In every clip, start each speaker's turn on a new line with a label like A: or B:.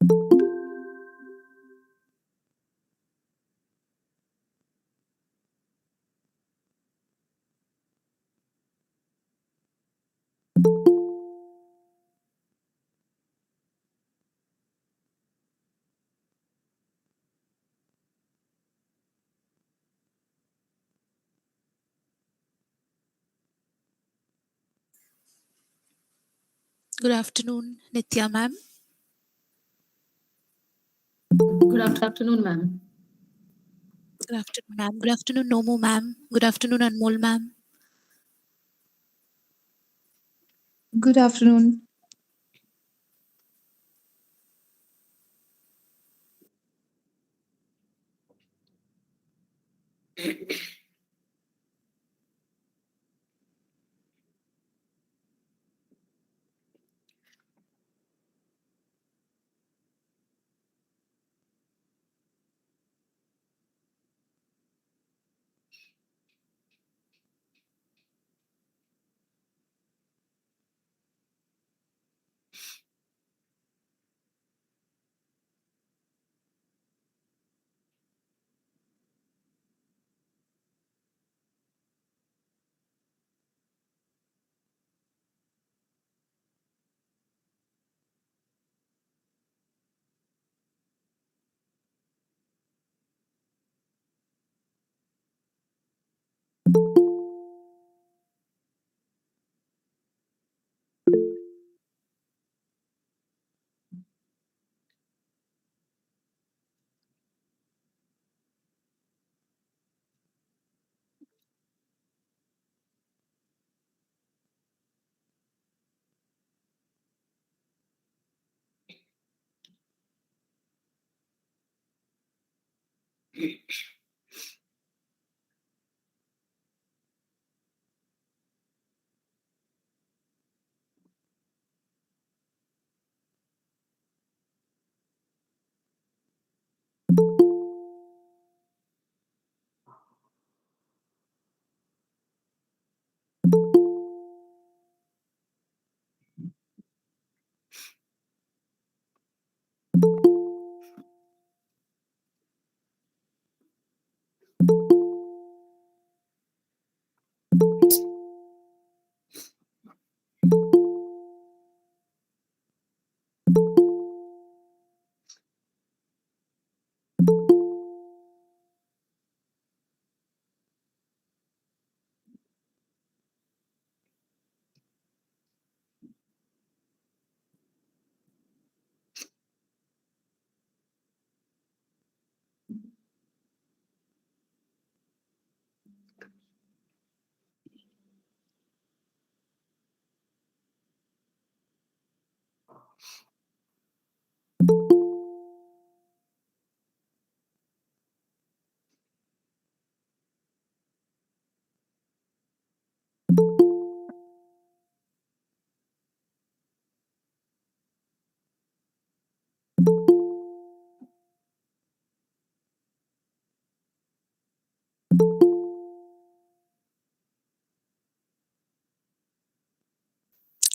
A: Good afternoon, Nithya ma'am.
B: Good afternoon, ma'am.
A: Good afternoon, ma'am. Good afternoon, Nomu ma'am. Good afternoon, Anmol ma'am.
C: Good afternoon.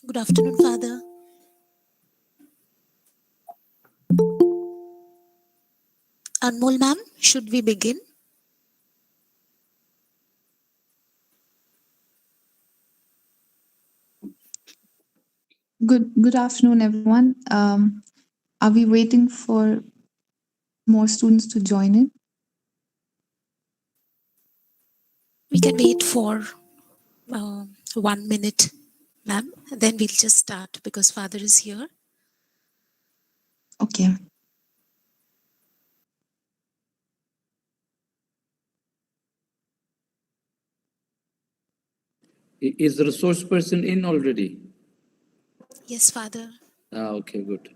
A: Good afternoon, Father. Anmol ma'am, should we begin?
C: Good afternoon, everyone. Are we waiting for more students to join in?
A: We can wait for 1 minute, ma'am. Then we'll just start because Father is here.
C: Okay.
D: Is the resource person in already?
A: Yes, Father.
D: Okay, good.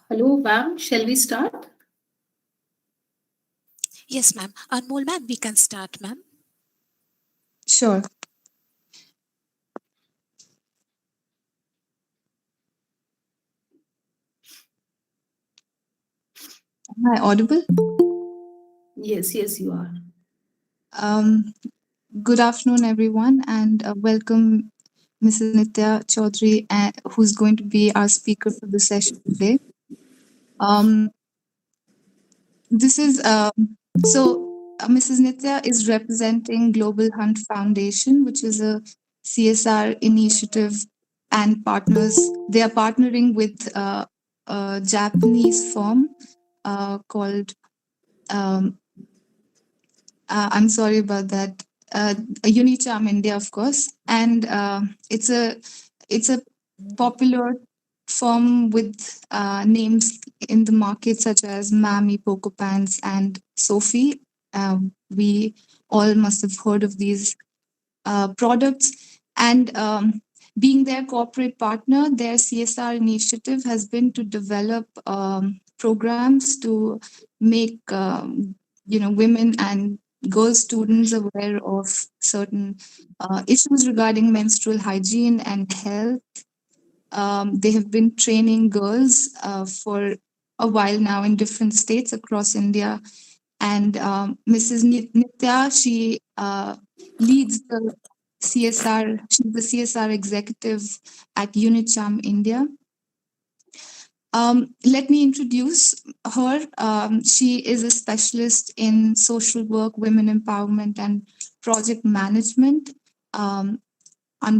B: Hello, ma'am. Shall we start?
A: Yes, ma'am. Anmol, ma'am, we can start, ma'am.
C: Sure. Am I audible?
B: Yes, you are.
C: Um, Good afternoon, everyone, and welcome Mrs. Nithya Chaudhary, who's going to be our speaker for the session today. Um, this is Mrs. Nithya is representing Global Hunt Foundation, which is a CSR initiative and partners. They are partnering with a Japanese firm called um, I'm sorry about that. Unicharm India, of course, and it's a popular firm with names in the market such as Mami, Poco Pants, and Sophie. We all must have heard of these products. And being their corporate partner, their CSR initiative has been to develop programs to make women and girl students aware of certain issues regarding menstrual hygiene and health. They have been training girls for a while now in different states across India. And Mrs. Nithya, she leads the CSR, she's the CSR executive at Unicharm India. Let me introduce her. She is a specialist in social work, women empowerment, and project management under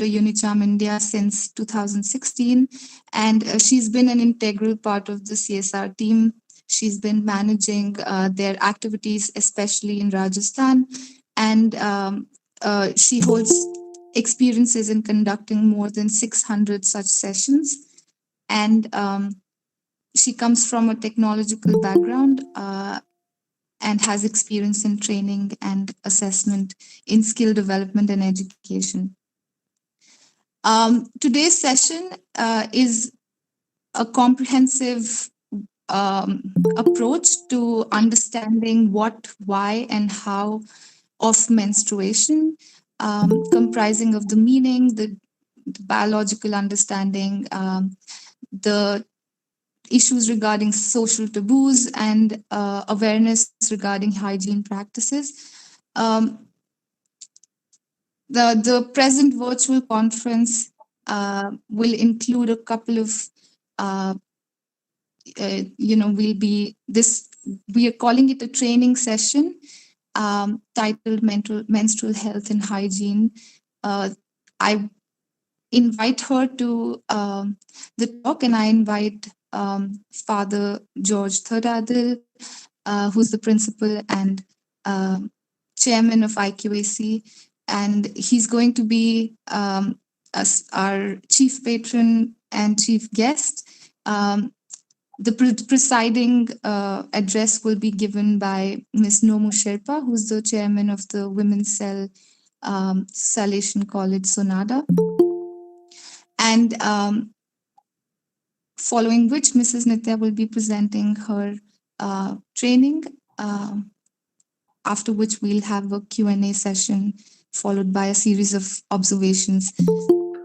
C: Unicharm India since 2016. And she's been an integral part of the CSR team. She's been managing their activities, especially in Rajasthan. And she holds experiences in conducting more than 600 such sessions. And she comes from a technological background and has experience in training and assessment in skill development and education. Today's session is a comprehensive approach to understanding what, why, and how of menstruation, comprising of the meaning, the biological understanding, the issues regarding social taboos, and awareness regarding hygiene practices. The present virtual conference will include a couple of we are calling it a training session titled Menstrual Health and Hygiene. I invite her to the talk, and I invite Father George Thadadil, who's the principal and chairman of IQAC, and he's going to be our chief patron and chief guest. The presiding address will be given by Ms. Nomu Sherpa, who's the chairman of the Women's Cell Salvation College, Sonada. And following which Mrs. Nithya will be presenting her training, after which we'll have a Q&A session followed by a series of observations.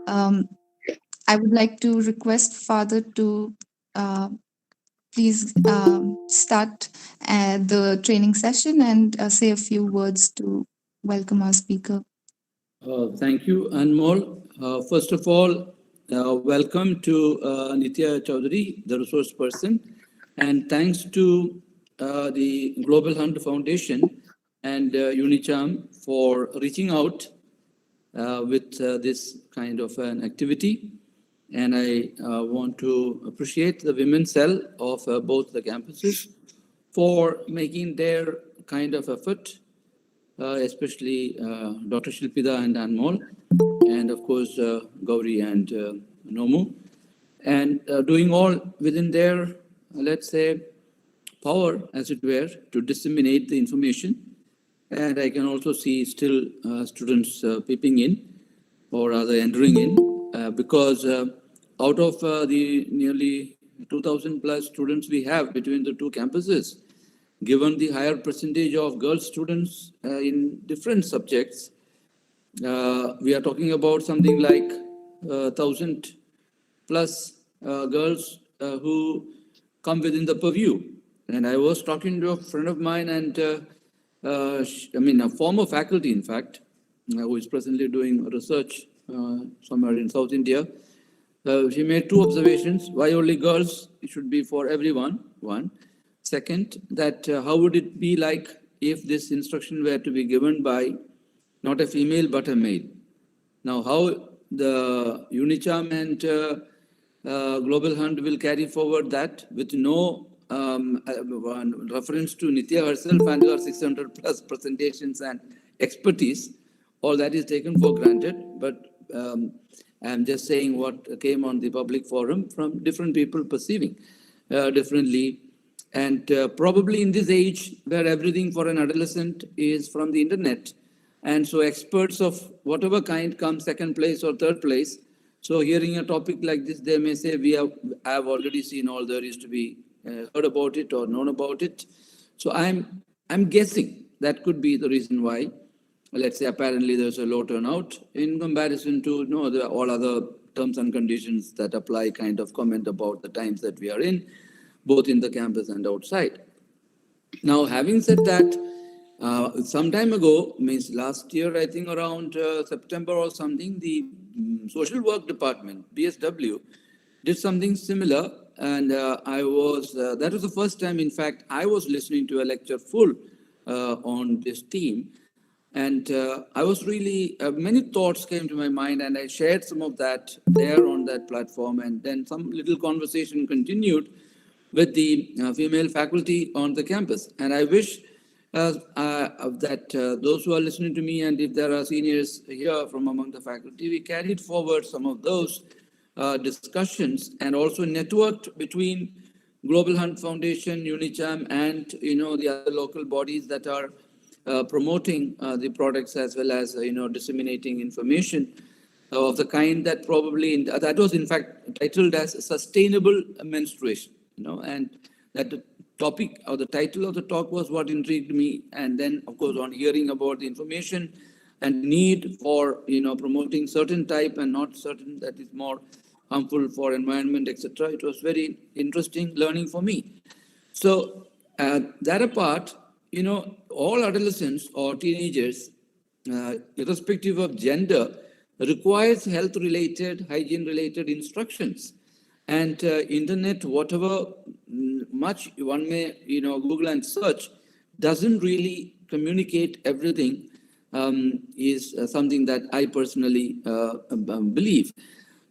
C: I would like to request Father to please start the training session and say a few words to welcome our speaker.
D: Thank you, Anmol. First of all, welcome to Nithya Chaudhary, the resource person, and thanks to the Global Hunt Foundation and UNICHAM for reaching out with this kind of an activity. And I want to appreciate the women's cell of both the campuses for making their kind of effort, especially Dr. Shilpida and Anmol, and of course Gauri and Nomu, and doing all within their, let's say, power, as it were, to disseminate the information. And I can also see still students peeping in, or rather entering in, because out of the nearly 2,000 plus students we have between the two campuses, given the higher percentage of girl students in different subjects, we are talking about something like 1,000 plus girls who come within the purview. And I was talking to a friend of mine, and a former faculty, in fact, who is presently doing research somewhere in South India. She made two observations. Why only girls? It should be for everyone, one. Second, that how would it be like if this instruction were to be given by not a female but a male? Now, how the UNICHAM and Global Hunt will carry forward that with no reference to Nithya herself and her 600 plus presentations and expertise, all that is taken for granted. But I'm just saying what came on the public forum from different people perceiving differently. And probably in this age where everything for an adolescent is from the internet, and so experts of whatever kind come second place or third place. So hearing a topic like this, they may say, I have already seen all there is to be heard about it or known about it. So I'm guessing that could be the reason why, let's say, apparently there's a low turnout in comparison to all other terms and conditions that apply, kind of comment about the times that we are in, both in the campus and outside. Now, having said that, some time ago, means last year, I think around September or something, the social work department, BSW, did something similar. And that was the first time, in fact, I was listening to a lecture full on this theme. And I was really, many thoughts came to my mind, and I shared some of that there on that platform. And then some little conversation continued with the female faculty on the campus. And I wish that those who are listening to me, and if there are seniors here from among the faculty, we carried forward some of those discussions and also networked between Global Hunt Foundation, UNICHAM, and the other local bodies that are promoting the products, as well as disseminating information of the kind that probably that was in fact titled as sustainable menstruation. And that the topic or the title of the talk was what intrigued me. And then, of course, on hearing about the information and need for promoting certain type and not certain that is more harmful for environment, etc., it was very interesting learning for me. So that apart, all adolescents or teenagers, irrespective of gender, requires health-related, hygiene-related instructions. And internet, whatever much one may, Google and search, doesn't really communicate everything, is something that I personally believe.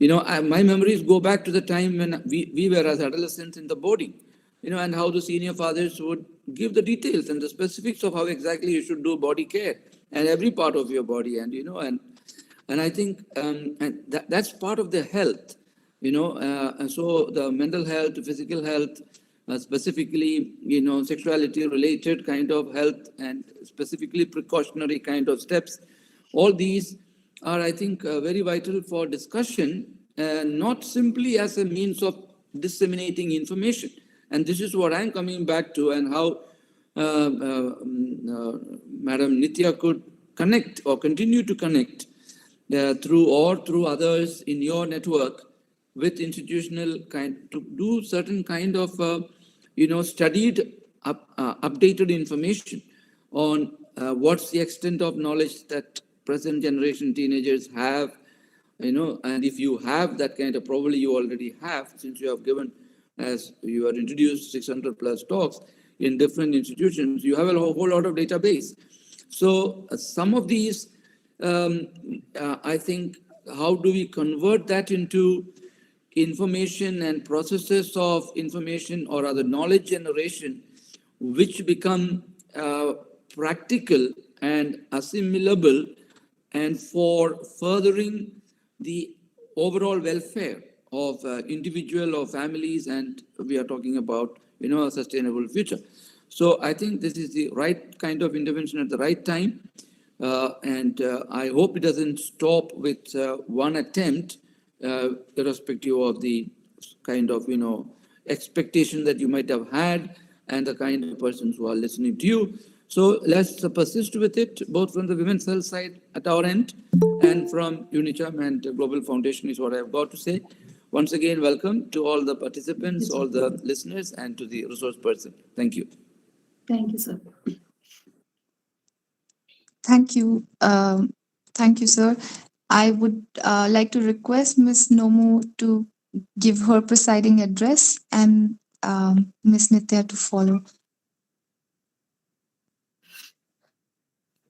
D: My memories go back to the time when we were as adolescents in the boarding, and how the senior fathers would give the details and the specifics of how exactly you should do body care and every part of your body. And, and I think and that's part of the health. And so the mental health, physical health, specifically, sexuality related kind of health and specifically precautionary kind of steps. All these are, I think, very vital for discussion, not simply as a means of disseminating information. And this is what I'm coming back to, and how Madam Nithya could connect or continue to connect through others in your network with institutional to do certain kind of studied updated information on what's the extent of knowledge that present generation teenagers have, and if you have that kind of, probably you already have, since you have given, as you are introduced, 600 plus talks in different institutions, you have a whole lot of database. So some of these, I think, how do we convert that into information and processes of information, or other knowledge generation, which become practical and assimilable, and for furthering the overall welfare of individual or families, and we are talking about a sustainable future. So I think this is the right kind of intervention at the right time, and I hope it doesn't stop with one attempt, irrespective of the kind of expectation that you might have had and the kind of persons who are listening to you. So let's persist with it, both from the Women's Health side at our end and from UNICHAM and Global Foundation, is what I've got to say. Once again, welcome to all the participants, all the listeners, and to the resource person. Thank you.
B: Thank you, sir.
C: Thank you. Thank you, sir. I would like to request Ms. Nomu to give her presiding address, and Ms. Nithya to follow.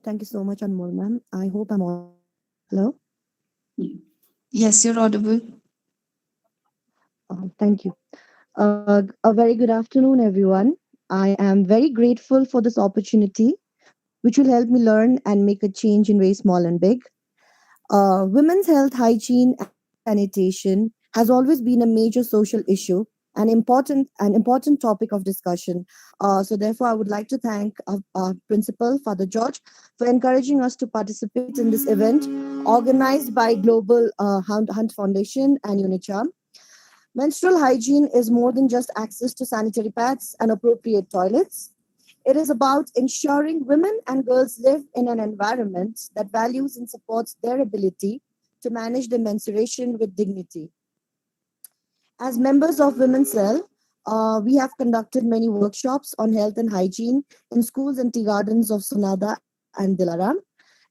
E: Thank you so much, Anmol ma'am. I hope I'm all. Hello?
C: Yes, you're audible.
E: Thank you. A very good afternoon, everyone. I am very grateful for this opportunity, which will help me learn and make a change in ways small and big. Women's health, hygiene, and sanitation has always been a major social issue, an important topic of discussion. So therefore, I would like to thank our principal, Father George, for encouraging us to participate in this event organized by Global Hunt Foundation and UNICHAM. Menstrual hygiene is more than just access to sanitary pads and appropriate toilets. It is about ensuring women and girls live in an environment that values and supports their ability to manage their menstruation with dignity. As members of Women's Cell, we have conducted many workshops on health and hygiene in schools and tea gardens of Sonada and Dilaram.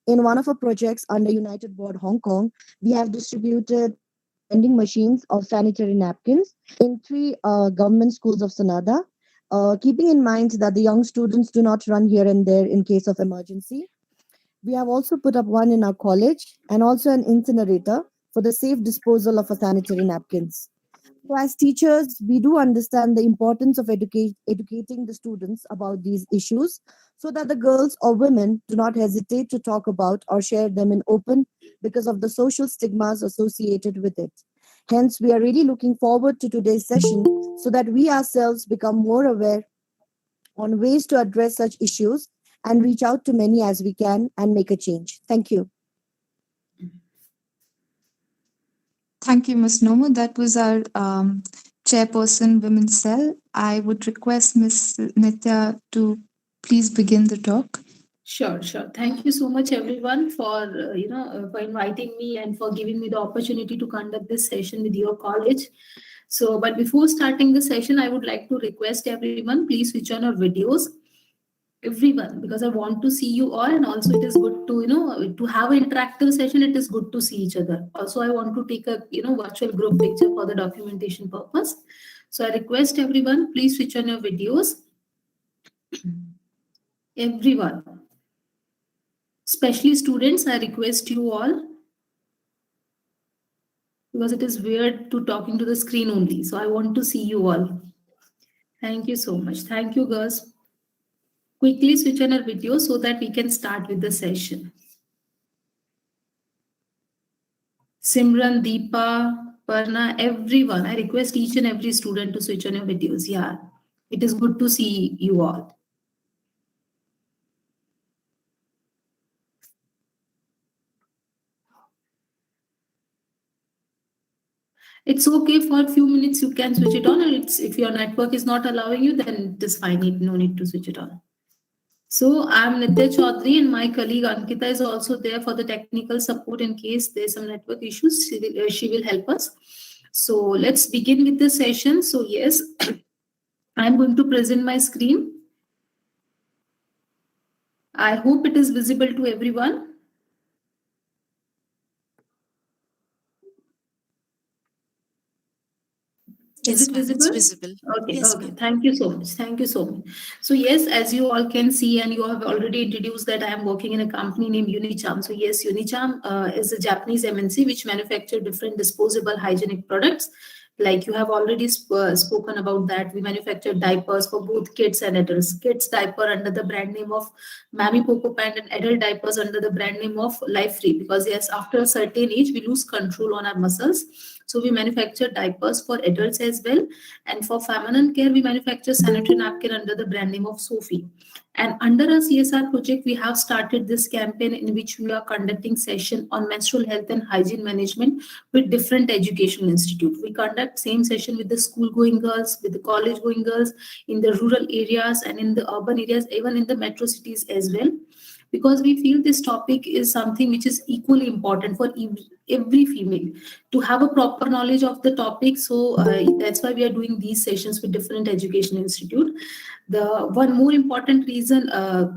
E: In one of our projects under United Board Hong Kong, we have distributed vending machines of sanitary napkins in 3 government schools of Sonada, keeping in mind that the young students do not run here and there in case of emergency. We have also put up one in our college and also an incinerator for the safe disposal of our sanitary napkins. So as teachers, we do understand the importance of educating the students about these issues so that the girls or women do not hesitate to talk about or share them in open because of the social stigmas associated with it. Hence, we are really looking forward to today's session so that we ourselves become more aware on ways to address such issues and reach out to many as we can and make a change. Thank you.
C: Thank you, Ms. Nomu. That was our chairperson, Women's Cell. I would request Ms. Nithya to please begin the talk.
B: Sure. Thank you so much, everyone, for for inviting me and for giving me the opportunity to conduct this session with your college. So, but before starting the session, I would like to request everyone, please switch on your videos, everyone, because I want to see you all, and also it is good to to have an interactive session. It is good to see each other. Also, I want to take a virtual group picture for the documentation purpose. So, I request everyone, please switch on your videos. Everyone. Especially students, I request you all, because it is weird to talking to the screen only. So I want to see you all. Thank you so much. Thank you, girls. Quickly switch on our video so that we can start with the session. Simran, Deepa, Parna, everyone. I request each and every student to switch on your videos. Yeah, it is good to see you all. It's okay for a few minutes. You can switch it on, and it's if your network is not allowing you, then it is fine. No need to switch it on. So I'm Nithya Chaudhary, and my colleague Ankita is also there for the technical support in case there's some network issues. She will help us. So let's begin with the session. So yes, I'm going to present my screen. I hope it is visible to everyone. Is it visible?
A: It's visible.
B: Okay,
A: Yes,
B: okay.
A: ma'am.
B: Thank you so much. Thank you so much. So yes, as you all can see, and you have already introduced that I am working in a company named Unicharm. So yes, Unicharm is a Japanese MNC which manufacture different disposable hygienic products. Like you have already spoken about that. We manufacture diapers for both kids and adults. Kids diaper under the brand name of Mammy Poco Pant, and adult diapers under the brand name of Life Free. Because yes, after a certain age, we lose control on our muscles. So we manufacture diapers for adults as well. And for feminine care, we manufacture sanitary napkin under the brand name of Sophie. And under our CSR project, we have started this campaign in which we are conducting session on menstrual health and hygiene management with different educational institutes. We conduct same session with the school-going girls, with the college-going girls, in the rural areas and in the urban areas, even in the metro cities as well. Because we feel this topic is something which is equally important for every female to have a proper knowledge of the topic. So that's why we are doing these sessions with different education institute. The one more important reason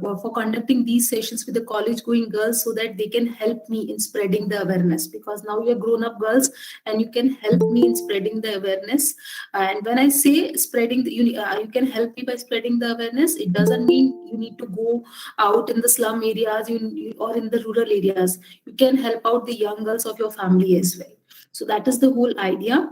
B: for conducting these sessions with the college going girls, so that they can help me in spreading the awareness, because now you're grown up girls and you can help me in spreading the awareness. And when I say spreading you can help me by spreading the awareness, it doesn't mean you need to go out in the slum areas or in the rural areas. You can help out the young girls of your family as well. So that is the whole idea.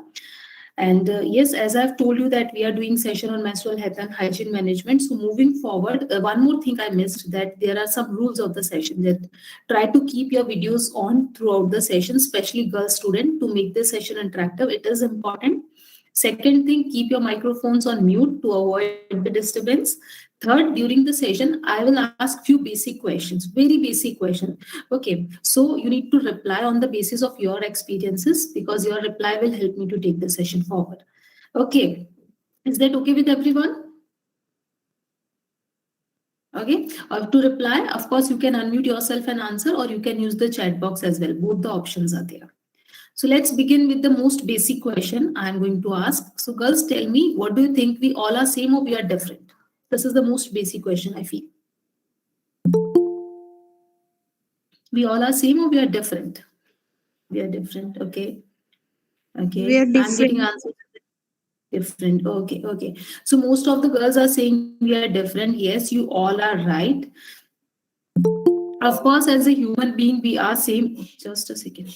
B: And yes, as I've told you that we are doing session on menstrual health and hygiene management. So moving forward, one more thing I missed, that there are some rules of the session, that try to keep your videos on throughout the session, especially girl student, to make the session interactive. It is important. Second thing, keep your microphones on mute to avoid the disturbance. Third, during the session, I will ask few basic questions, very basic question. Okay, so you need to reply on the basis of your experiences, because your reply will help me to take the session forward. Okay, is that okay with everyone? Okay, to reply, of course, you can unmute yourself and answer, or you can use the chat box as well. Both the options are there. So let's begin with the most basic question I'm going to ask. So girls, tell me, what do you think? We all are same or we are different? This is the most basic question, I feel. We all are same or we are different? We are different. Okay. Okay.
C: We are
B: I'm getting
C: different.
B: answers. Different. Okay. Okay. So most of the girls are saying we are different. Yes, you all are right. Of course, as a human being, we are same. Just a second.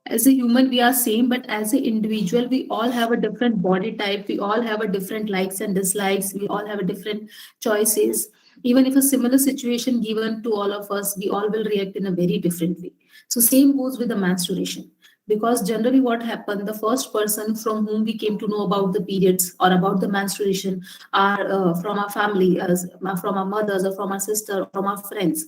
B: As a human, we are same, but as an individual, we all have a different body type. We all have a different likes and dislikes. We all have a different choices. Even if a similar situation given to all of us, we all will react in a very different way. So same goes with the menstruation. Because generally what happened, the first person from whom we came to know about the periods or about the menstruation are from our family, from our mothers or from our sister, or from our friends.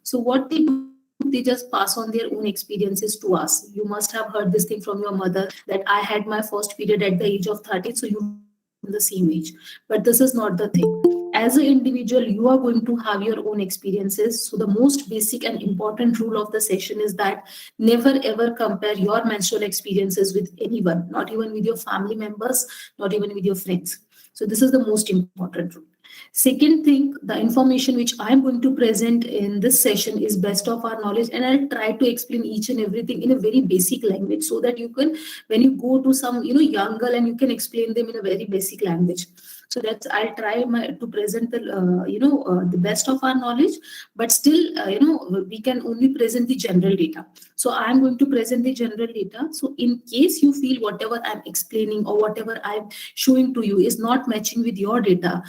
B: So what they do, they just pass on their own experiences to us. You must have heard this thing from your mother, that I had my first period at the age of 30, so you the same age. But this is not the thing. As an individual, you are going to have your own experiences. So the most basic and important rule of the session is that never ever compare your menstrual experiences with anyone, not even with your family members, not even with your friends. So this is the most important rule. Second thing, the information which I'm going to present in this session is best of our knowledge, and I'll try to explain each and everything in a very basic language, so that you can, when you go to some young girl, and you can explain them in a very basic language. So that's, I'll try to present the best of our knowledge, but still we can only present the general data. So I'm going to present the general data. So in case you feel whatever I'm explaining or whatever I'm showing to you is not matching with your data,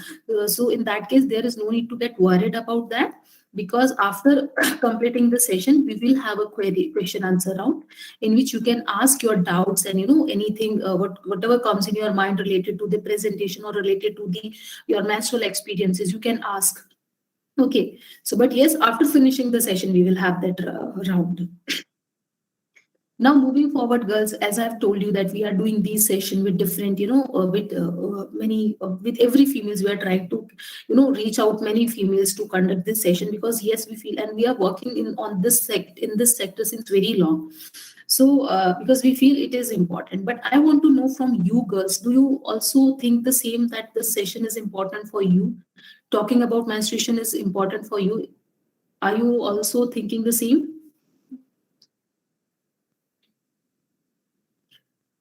B: so in that case, there is no need to get worried about that. because after completing the session, we will have a question answer round in which you can ask your doubts and anything, whatever comes in your mind related to the presentation or related to the your menstrual experiences, you can ask. Okay, so but yes, after finishing the session, we will have that round. Now, moving forward, girls, as I've told you that we are doing these session with different, with every females, we are trying to, reach out many females to conduct this session because yes, we feel, and we are working in this sector since very long. So, because we feel it is important, but I want to know from you girls, do you also think the same that this session is important for you? Talking about menstruation is important for you. Are you also thinking the same?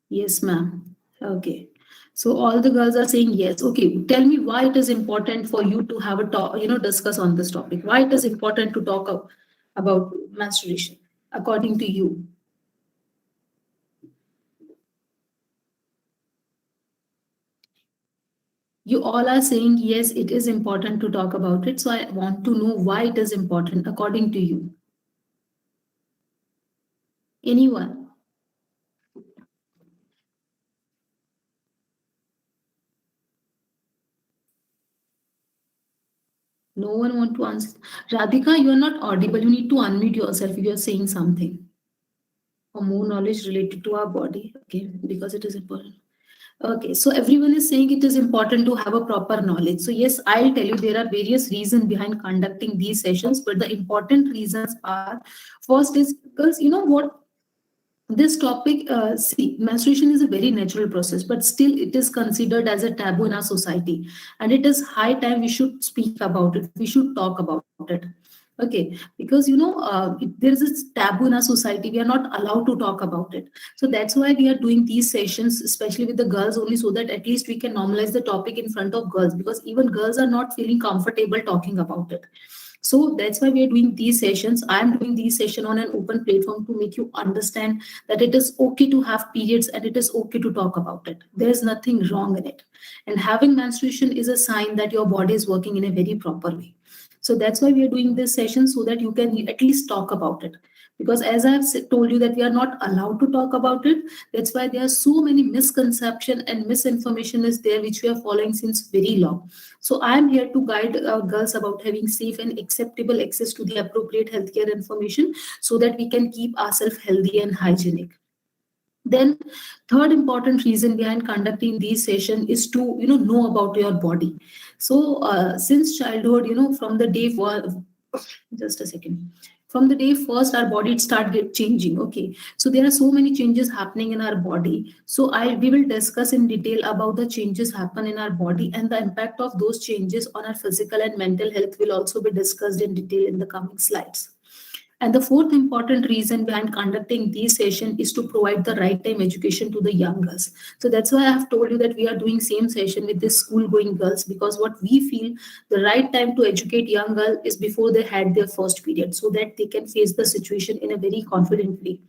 B: Yes, ma'am. Okay. So all the girls are saying yes. Okay. Tell me why it is important for you to have a talk, discuss on this topic. Why it is important to talk about menstruation, according to you? You all are saying yes, it is important to talk about it. So I want to know why it is important, according to you. Anyone? No one want to answer. Radhika, you are not audible. You need to unmute yourself if you are saying something. For more knowledge related to our body. Okay, because it is important. Okay, so everyone is saying it is important to have a proper knowledge. So yes, I'll tell you there are various reasons behind conducting these sessions, but the important reasons are, first is because you know what, this topic, see, menstruation is a very natural process, but still it is considered as a taboo in our society, and it is high time we should speak about it. We should talk about it. Okay, because there is a taboo in our society. We are not allowed to talk about it. So that's why we are doing these sessions, especially with the girls only, so that at least we can normalize the topic in front of girls, because even girls are not feeling comfortable talking about it. So that's why we are doing these sessions. I'm doing these sessions on an open platform to make you understand that it is okay to have periods and it is okay to talk about it. There's nothing wrong in it. And having menstruation is a sign that your body is working in a very proper way. So that's why we are doing this session, so that you can at least talk about it. Because as I've told you that we are not allowed to talk about it, that's why there are so many misconception and misinformation is there, which we are following since very long. So I am here to guide girls about having safe and acceptable access to the appropriate healthcare information, so that we can keep ourselves healthy and hygienic. Then third important reason behind conducting these sessions is to know about your body. So since childhood, from the day one, just a second, from the day first our body start changing. Okay, so there are so many changes happening in our body. So we will discuss in detail about the changes happen in our body, and the impact of those changes on our physical and mental health will also be discussed in detail in the coming slides. And the fourth important reason behind conducting these sessions is to provide the right time education to the young girls. So that's why I have told you that we are doing same session with these school going girls, because what we feel the right time to educate young girls is before they had their first period, so that they can face the situation in a very confident way.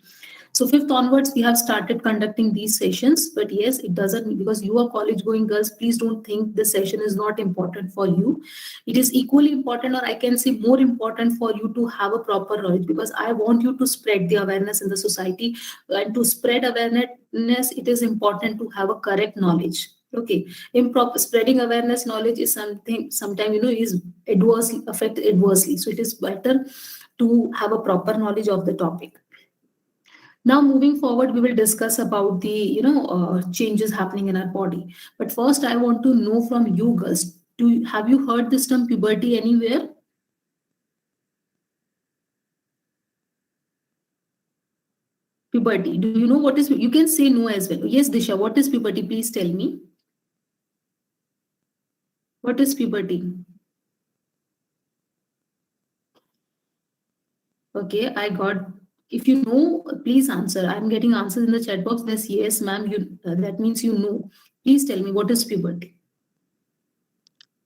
B: So fifth onwards, we have started conducting these sessions. But yes, it doesn't mean because you are college going girls, please don't think the session is not important for you. It is equally important, or I can say more important for you to have a proper knowledge, because I want you to spread the awareness in the society. And to spread awareness, it is important to have a correct knowledge. Okay, improper spreading awareness knowledge is something sometimes is adversely affect adversely. So it is better to have a proper knowledge of the topic. Now, moving forward, we will discuss about the changes happening in our body. But first, I want to know from you girls: have you heard this term puberty anywhere? Puberty. Do you know what is? You can say no as well. Yes, Disha. What is puberty? Please tell me. What is puberty? Okay, I got. If you know, please answer. I'm getting answers in the chat box. That's yes, ma'am. That means you know. Please tell me what is puberty.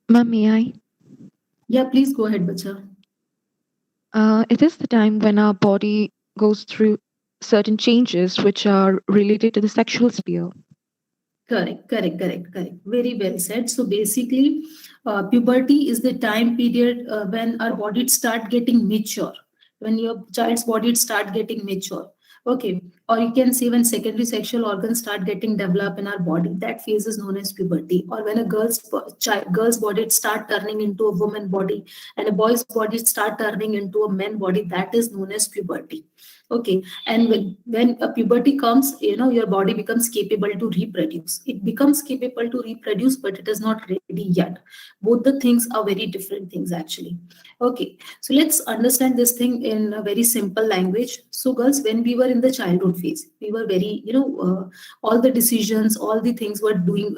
F: Ma'am, may I?
B: Yeah, please go ahead, bacha.
F: It is the time when our body goes through certain changes which are related to the sexual sphere.
B: Correct. Very well said. So basically, puberty is the time period when our bodies start getting mature, when your child's body start getting mature. Okay. Or you can say when secondary sexual organs start getting developed in our body. That phase is known as puberty. Or when a girl's body start turning into a woman body and a boy's body start turning into a man body, that is known as puberty. Okay. And when a puberty comes, your body becomes capable to reproduce. It becomes capable to reproduce, but it is not ready yet. Both the things are very different things, actually. Okay, so let's understand this thing in a very simple language. So girls, when we were in the childhood phase, we were very, all the decisions, all the things were doing,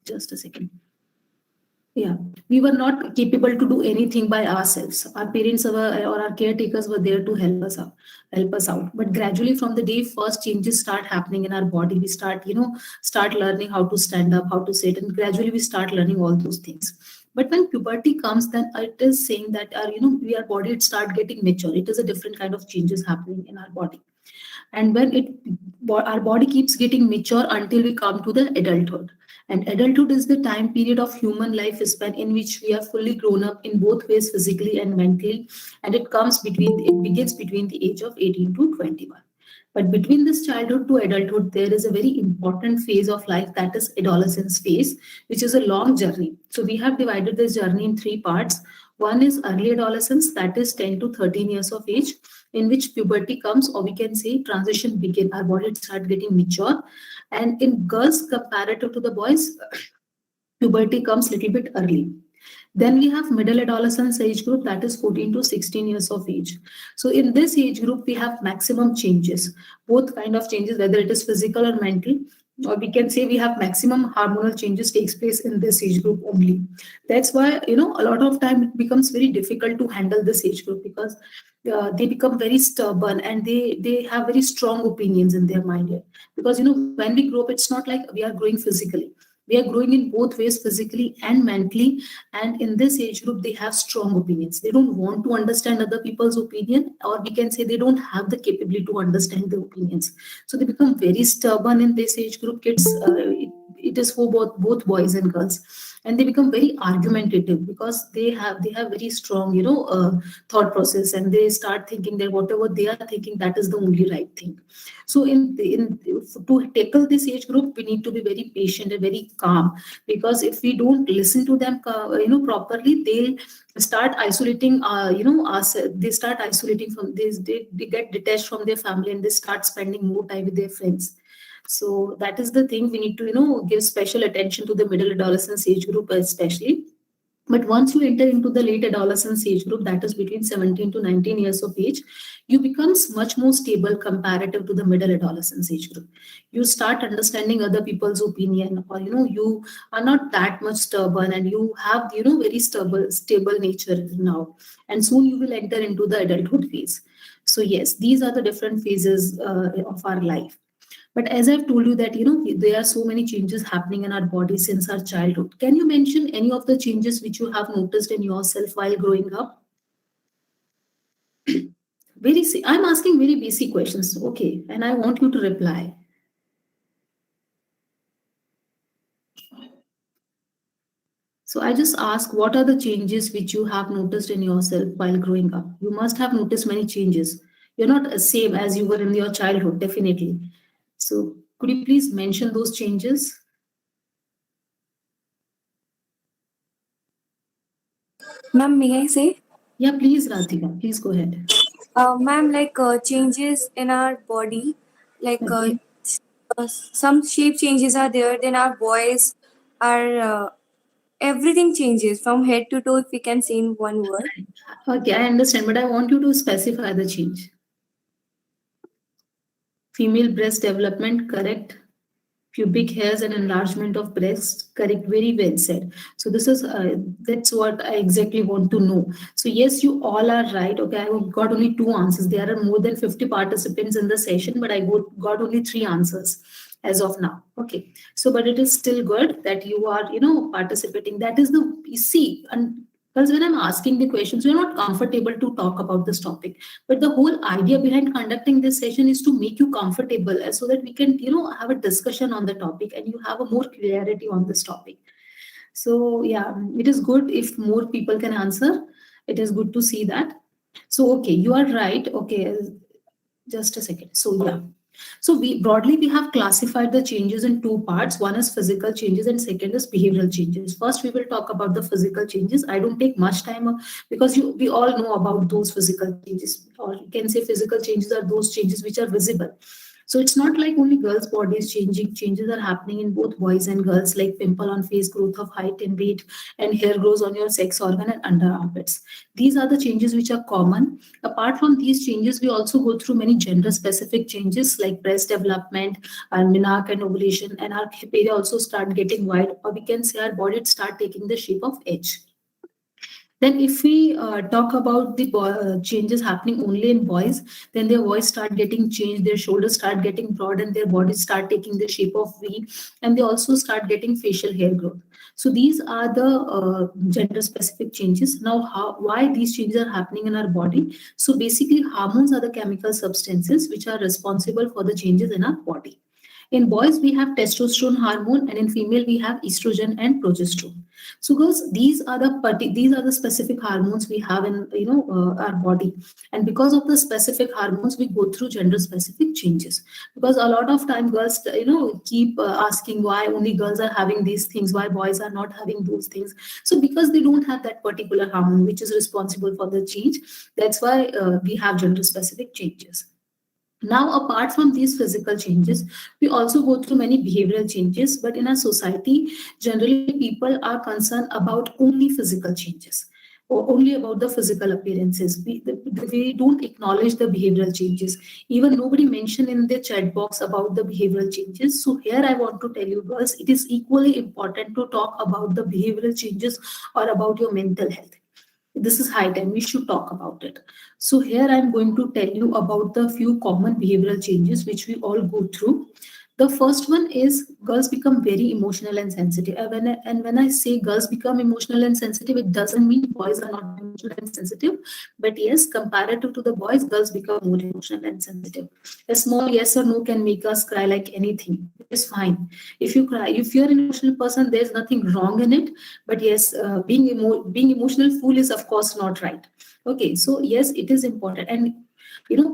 B: just a second. Yeah, we were not capable to do anything by ourselves. Our parents or our caretakers were there to help us out. But gradually, from the day first changes start happening in our body, we start learning how to stand up, how to sit, and gradually we start learning all those things. But when puberty comes, then it is saying that our body start getting mature. It is a different kind of changes happening in our body, and when our body keeps getting mature until we come to the adulthood. And adulthood is the time period of human life span in which we are fully grown up in both ways, physically and mentally, and it begins between the age of 18 to 21. But between this childhood to adulthood, there is a very important phase of life, that is adolescence phase, which is a long journey. So we have divided this journey in three parts. One is early adolescence, that is 10 to 13 years of age, in which puberty comes, or we can say transition begin. Our body start getting mature. And in girls, comparative to the boys, puberty comes a little bit early. Then we have middle adolescence age group, that is 14 to 16 years of age. So in this age group, we have maximum changes, both kind of changes, whether it is physical or mental, or we can say we have maximum hormonal changes takes place in this age group only. That's why, a lot of time it becomes very difficult to handle this age group, because they become very stubborn and they have very strong opinions in their mind. Because, when we grow up, it's not like we are growing physically. We are growing in both ways, physically and mentally. And in this age group, they have strong opinions. They don't want to understand other people's opinion, or we can say they don't have the capability to understand the opinions. So they become very stubborn in this age group. Kids, it is for both boys and girls, and they become very argumentative because they have very strong, thought process, and they start thinking that whatever they are thinking, that is the only right thing. So to tackle this age group, we need to be very patient and very calm, because if we don't listen to them, properly, they'll start isolating, us. They start isolating from this. They get detached from their family, and they start spending more time with their friends. So that is the thing we need to, give special attention to the middle adolescence age group, especially. But once you enter into the late adolescence age group, that is between 17 to 19 years of age, you becomes much more stable comparative to the middle adolescence age group. You start understanding other people's opinion, or, you are not that much stubborn, and you have, very stable nature now. And soon you will enter into the adulthood phase. So yes, these are the different phases of our life. But as I've told you that, there are so many changes happening in our body since our childhood. Can you mention any of the changes which you have noticed in yourself while growing up? I'm asking very basic questions. Okay. And I want you to reply. So I just ask, what are the changes which you have noticed in yourself while growing up? You must have noticed many changes. You're not the same as you were in your childhood, definitely. So could you please mention those changes?
G: Ma'am, may I say?
B: Yeah, please, Radhika, please go ahead.
G: Ma'am, like changes in our body, like
B: Okay.
G: some shape changes are there. Then our voice, our everything changes from head to toe. If we can say in one word.
B: Okay, I understand, but I want you to specify the change. Female breast development, correct. Pubic hairs and enlargement of breast, correct. Very well said. So this is that's what I exactly want to know. So yes, you all are right. Okay, I got only two answers. There are more than 50 participants in the session, but I got only three answers as of now. Okay, so but it is still good that you are, participating. That is the, you see, and Because when I'm asking the questions, we're not comfortable to talk about this topic. But the whole idea behind conducting this session is to make you comfortable, so that we can, have a discussion on the topic and you have a more clarity on this topic. So yeah, it is good if more people can answer. It is good to see that. So okay, you are right. Okay, just a second. So yeah. So we have classified the changes in two parts. One is physical changes and second is behavioral changes. First, we will talk about the physical changes. I don't take much time because we all know about those physical changes, or you can say physical changes are those changes which are visible. So it's not like only girls' body is changing. Changes are happening in both boys and girls, like pimple on face, growth of height and weight, and hair grows on your sex organ and under armpits. These are the changes which are common. Apart from these changes, we also go through many gender-specific changes like breast development, our menarche and ovulation, and our hip also start getting wide, or we can say our body start taking the shape of H. Then if we talk about the changes happening only in boys, then their voice start getting changed, their shoulders start getting broad, and their bodies start taking the shape of V, and they also start getting facial hair growth. So these are the gender-specific changes. Now, why these changes are happening in our body? So basically, hormones are the chemical substances which are responsible for the changes in our body. In boys, we have testosterone hormone, and in female, we have estrogen and progesterone. So, girls, these are the specific hormones we have in our body, and because of the specific hormones, we go through gender-specific changes. Because a lot of time, girls, keep asking why only girls are having these things, why boys are not having those things. So, because they don't have that particular hormone which is responsible for the change, that's why we have gender-specific changes. Now, apart from these physical changes, we also go through many behavioral changes. But in our society, generally people are concerned about only physical changes or only about the physical appearances. We don't acknowledge the behavioral changes. Even nobody mentioned in the chat box about the behavioral changes. So here I want to tell you girls, it is equally important to talk about the behavioral changes or about your mental health. This is high time, we should talk about it. So here I'm going to tell you about the few common behavioral changes which we all go through. The first one is girls become very emotional and sensitive. When I say girls become emotional and sensitive, it doesn't mean boys are not emotional and sensitive. But yes, comparative to the boys, girls become more emotional and sensitive. A small yes or no can make us cry like anything. It's fine. If you cry, if you're an emotional person, there's nothing wrong in it. But yes, being emotional fool is of course not right. Okay, so yes, it is important. And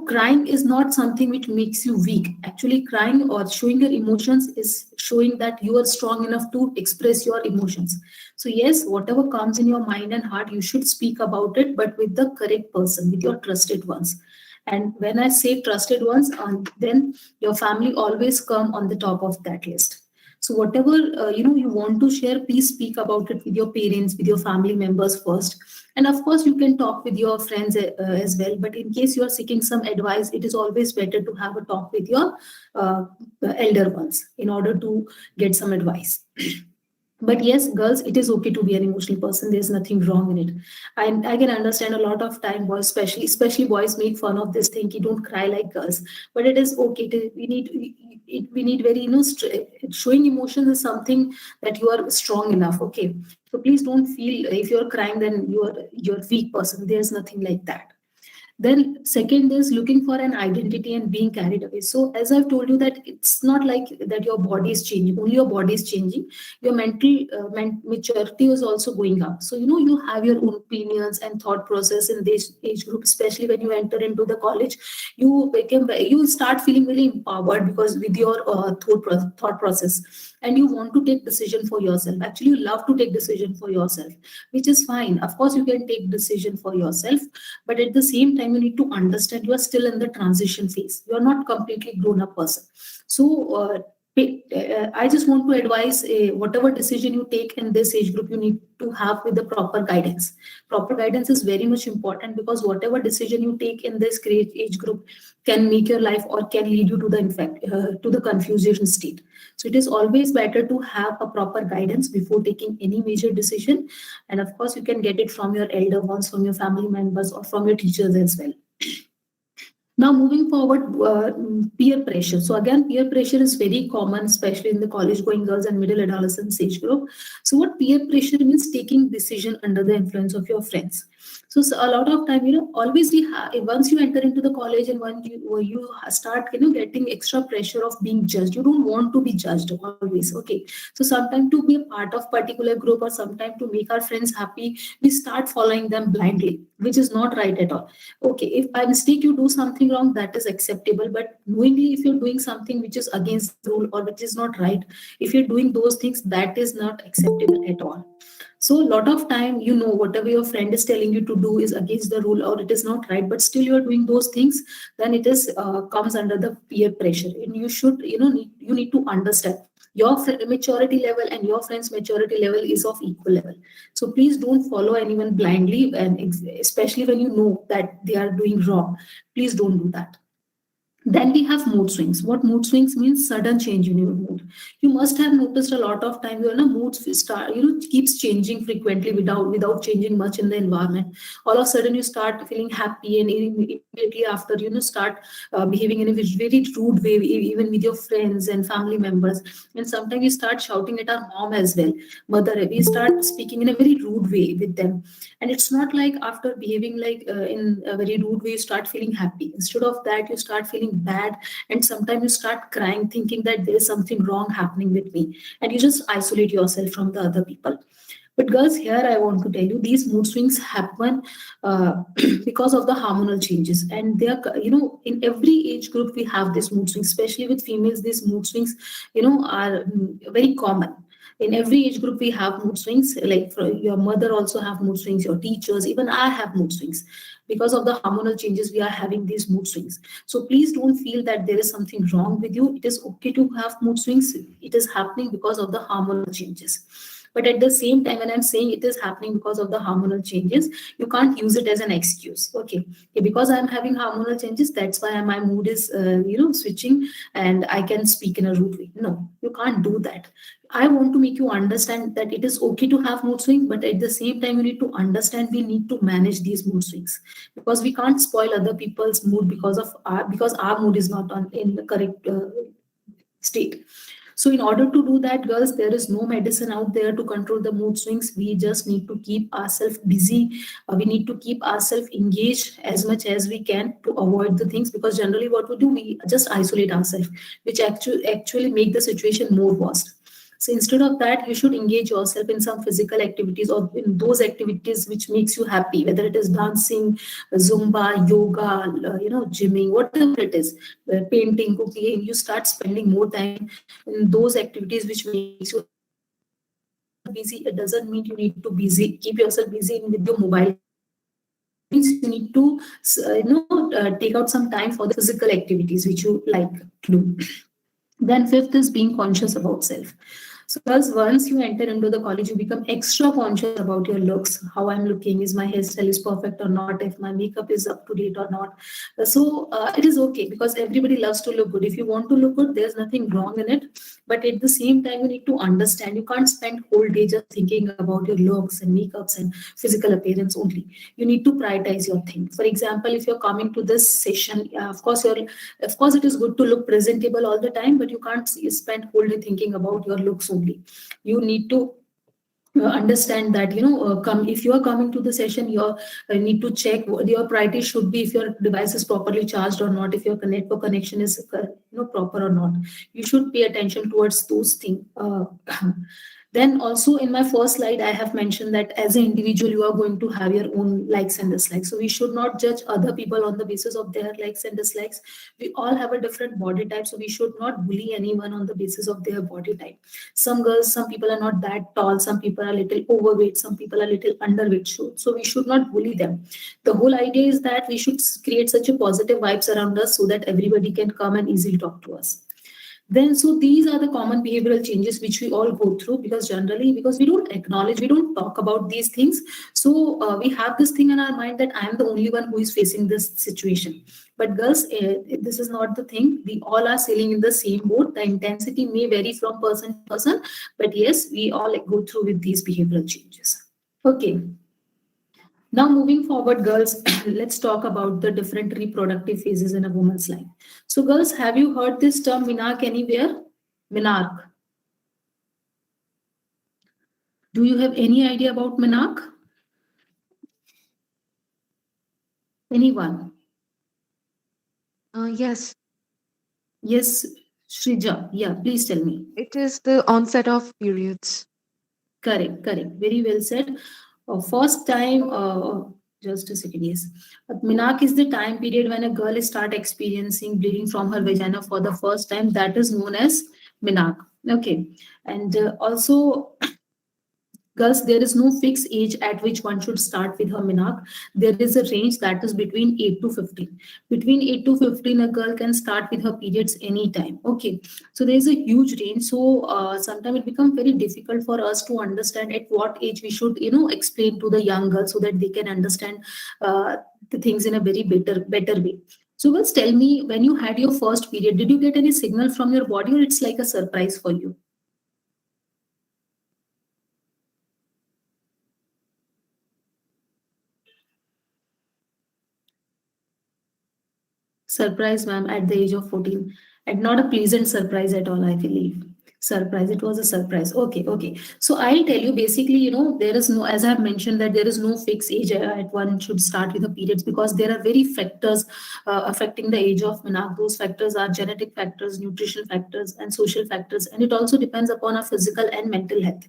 B: crying is not something which makes you weak. Actually, crying or showing your emotions is showing that you are strong enough to express your emotions. So yes, whatever comes in your mind and heart, you should speak about it, but with the correct person, with your trusted ones. And when I say trusted ones, then your family always come on the top of that list. So whatever you want to share, please speak about it with your parents, with your family members first. And of course, you can talk with your friends as well. But in case you are seeking some advice, it is always better to have a talk with your elder ones in order to get some advice. But yes, girls, it is okay to be an emotional person. There's nothing wrong in it. And I can understand a lot of time boys, especially boys, make fun of this thing. You don't cry like girls, but it is okay. We need very showing emotions is something that you are strong enough. Okay, so please don't feel if you're crying then you're weak person. There's nothing like that. Then second is looking for an identity and being carried away. So as I've told you that it's not like that your body is changing, only your body is changing. Your mental maturity is also going up. So, you have your own opinions and thought process in this age group, especially when you enter into the college, you start feeling really empowered because with your thought process, and you want to take decision for yourself. Actually, you love to take decision for yourself, which is fine. Of course, you can take decision for yourself, but at the same time, you need to understand you are still in the transition phase. You are not completely grown up person. So I just want to advise whatever decision you take in this age group, you need to have with the proper guidance. Proper guidance is very much important because whatever decision you take in this great age group can make your life or can lead you to the confusion state. So it is always better to have a proper guidance before taking any major decision. And of course, you can get it from your elder ones, from your family members, or from your teachers as well. Now, moving forward, peer pressure. So again, peer pressure is very common, especially in the college-going girls and middle adolescence age group. So what peer pressure means? Taking decision under the influence of your friends. So a lot of time, always once you enter into the college and when you start, getting extra pressure of being judged. You don't want to be judged always. Okay. So sometimes to be a part of particular group or sometimes to make our friends happy, we start following them blindly, which is not right at all. Okay, if by mistake you do something wrong, that is acceptable, but knowingly if you're doing something which is against the rule or which is not right, if you're doing those things, that is not acceptable at all. So a lot of time, whatever your friend is telling you to do is against the rule or it is not right, but still you're doing those things, then it is comes under the peer pressure. And you should, you need to understand your maturity level and your friend's maturity level is of equal level. So please don't follow anyone blindly, and especially when you know that they are doing wrong, please don't do that. Then we have mood swings. What mood swings means? Sudden change in your mood. You must have noticed a lot of times your mood start, keeps changing frequently without changing much in the environment. All of a sudden you start feeling happy, and immediately after start behaving in a very rude way, even with your friends and family members. And sometimes you start shouting at our mom as well, mother. We start speaking in a very rude way with them, and it's not like after behaving like in a very rude way you start feeling happy. Instead of that, you start feeling bad, and sometimes you start crying thinking that there is something wrong happening with me, and you just isolate yourself from the other people. But girls, here I want to tell you, these mood swings happen because of the hormonal changes, and they are, in every age group we have this mood swings. Especially with females, these mood swings are very common. In every age group we have mood swings, like for your mother also have mood swings, your teachers, even I have mood swings. Because of the hormonal changes, we are having these mood swings. So please don't feel that there is something wrong with you. It is okay to have mood swings. It is happening because of the hormonal changes. But at the same time, when I'm saying it is happening because of the hormonal changes, you can't use it as an excuse. Okay, because I'm having hormonal changes, that's why my mood is, switching, and I can speak in a rude way. No, you can't do that. I want to make you understand that it is okay to have mood swings, but at the same time, you need to understand we need to manage these mood swings, because we can't spoil other people's mood because our mood is not in the correct state. So in order to do that, girls, there is no medicine out there to control the mood swings. We just need to keep ourselves busy. We need to keep ourselves engaged as much as we can to avoid the things, because generally what we do, we just isolate ourselves, which actually make the situation more worse. So instead of that, you should engage yourself in some physical activities or in those activities which makes you happy, whether it is dancing, Zumba, yoga, gymming, whatever it is, painting, cooking. You start spending more time in those activities which makes you busy. It doesn't mean you need to keep yourself busy with your mobile. Means you need to take out some time for the physical activities which you like to do. Then fifth is being conscious about self. So girls, once you enter into the college, you become extra conscious about your looks, how I'm looking, is my hairstyle is perfect or not, if my makeup is up to date or not. So it is okay, because everybody loves to look good. If you want to look good, there's nothing wrong in it. But at the same time, you need to understand you can't spend whole day just thinking about your looks and makeups and physical appearance only. You need to prioritize your thing. For example, if you're coming to this session, of course it is good to look presentable all the time, but you can't spend whole day thinking about your looks only. You need to understand that if you are coming to the session, you need to check what your priority should be, if your device is properly charged or not, if your network connection is proper or not. You should pay attention towards those things. Then also in my first slide, I have mentioned that as an individual, you are going to have your own likes and dislikes. So we should not judge other people on the basis of their likes and dislikes. We all have a different body type, so we should not bully anyone on the basis of their body type. Some people are not that tall, some people are a little overweight, some people are a little underweight. So we should not bully them. The whole idea is that we should create such a positive vibes around us so that everybody can come and easily talk to us. Then, so these are the common behavioral changes which we all go through, because we don't acknowledge, we don't talk about these things. So we have this thing in our mind that I am the only one who is facing this situation. But girls, this is not the thing. We all are sailing in the same boat. The intensity may vary from person to person, but yes, we all go through with these behavioral changes. Okay. Now, moving forward, girls, let's talk about the different reproductive phases in a woman's life. So, girls, have you heard this term menarche anywhere? Menarche. Do you have any idea about menarche? Anyone?
F: Yes,
B: Yes, Shrija. Yeah, please tell me.
F: it is the onset of periods.
B: Correct, correct. Very well said. First time, just a second, yes. Menarche is the time period when a girl start experiencing bleeding from her vagina for the first time. That is known as menarche. Okay. And also, girls, there is no fixed age at which one should start with her menarche. There is a range that is between 8 to 15. Between 8 to 15, a girl can start with her periods anytime. Okay. So there is a huge range. So sometimes it becomes very difficult for us to understand at what age we should, explain to the young girls so that they can understand the things in a very better way. So girls, tell me, when you had your first period, did you get any signal from your body, or it's like a surprise for you? Surprise, ma'am, at the age of 14. And not a pleasant surprise at all, I believe. Surprise. It was a surprise. Okay, okay. So I'll tell you basically, there is no, as I've mentioned, that there is no fixed age at one should start with the periods, because there are very factors affecting the age of menarche. Those factors are genetic factors, nutrition factors, and social factors. And it also depends upon our physical and mental health.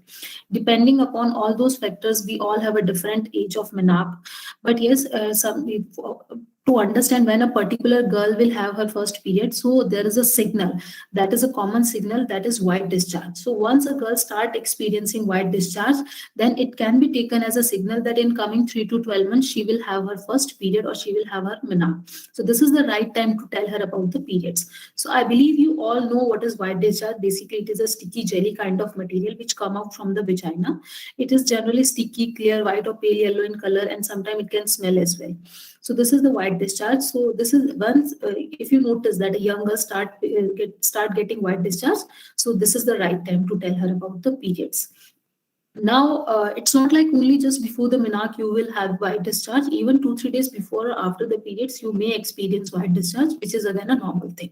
B: Depending upon all those factors, we all have a different age of menarche. But yes, to understand when a particular girl will have her first period, so there is a signal, that is a common signal, that is white discharge. So once a girl start experiencing white discharge, then it can be taken as a signal that in coming 3 to 12 months she will have her first period, or she will have her menarche. So this is the right time to tell her about the periods. So I believe you all know what is white discharge. Basically, it is a sticky jelly kind of material which come out from the vagina. It is generally sticky, clear, white or pale yellow in color, and sometimes it can smell as well. So this is the white discharge. So this is once, if you notice that a young girl start getting white discharge, so this is the right time to tell her about the periods. Now, it's not like only just before the menarche you will have white discharge. Even 2-3 days before or after the periods, you may experience white discharge, which is again a normal thing.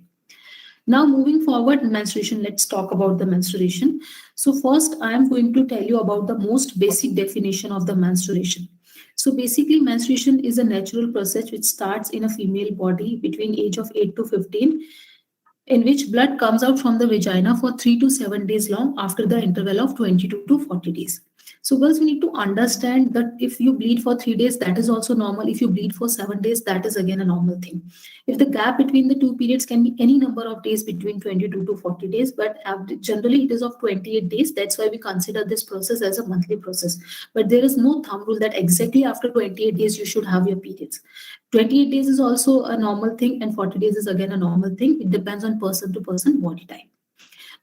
B: Now, moving forward, menstruation. Let's talk about the menstruation. So first, I am going to tell you about the most basic definition of the menstruation. So basically, menstruation is a natural process which starts in a female body between age of 8 to 15, in which blood comes out from the vagina for 3 to 7 days long after the interval of 22 to 40 days. So girls, we need to understand that if you bleed for 3 days, that is also normal. If you bleed for 7 days, that is again a normal thing. If the gap between the two periods can be any number of days between 22 to 40 days, but generally it is of 28 days. That's why we consider this process as a monthly process. But there is no thumb rule that exactly after 28 days you should have your periods. 28 days is also a normal thing, and 40 days is again a normal thing. It depends on person to person body type.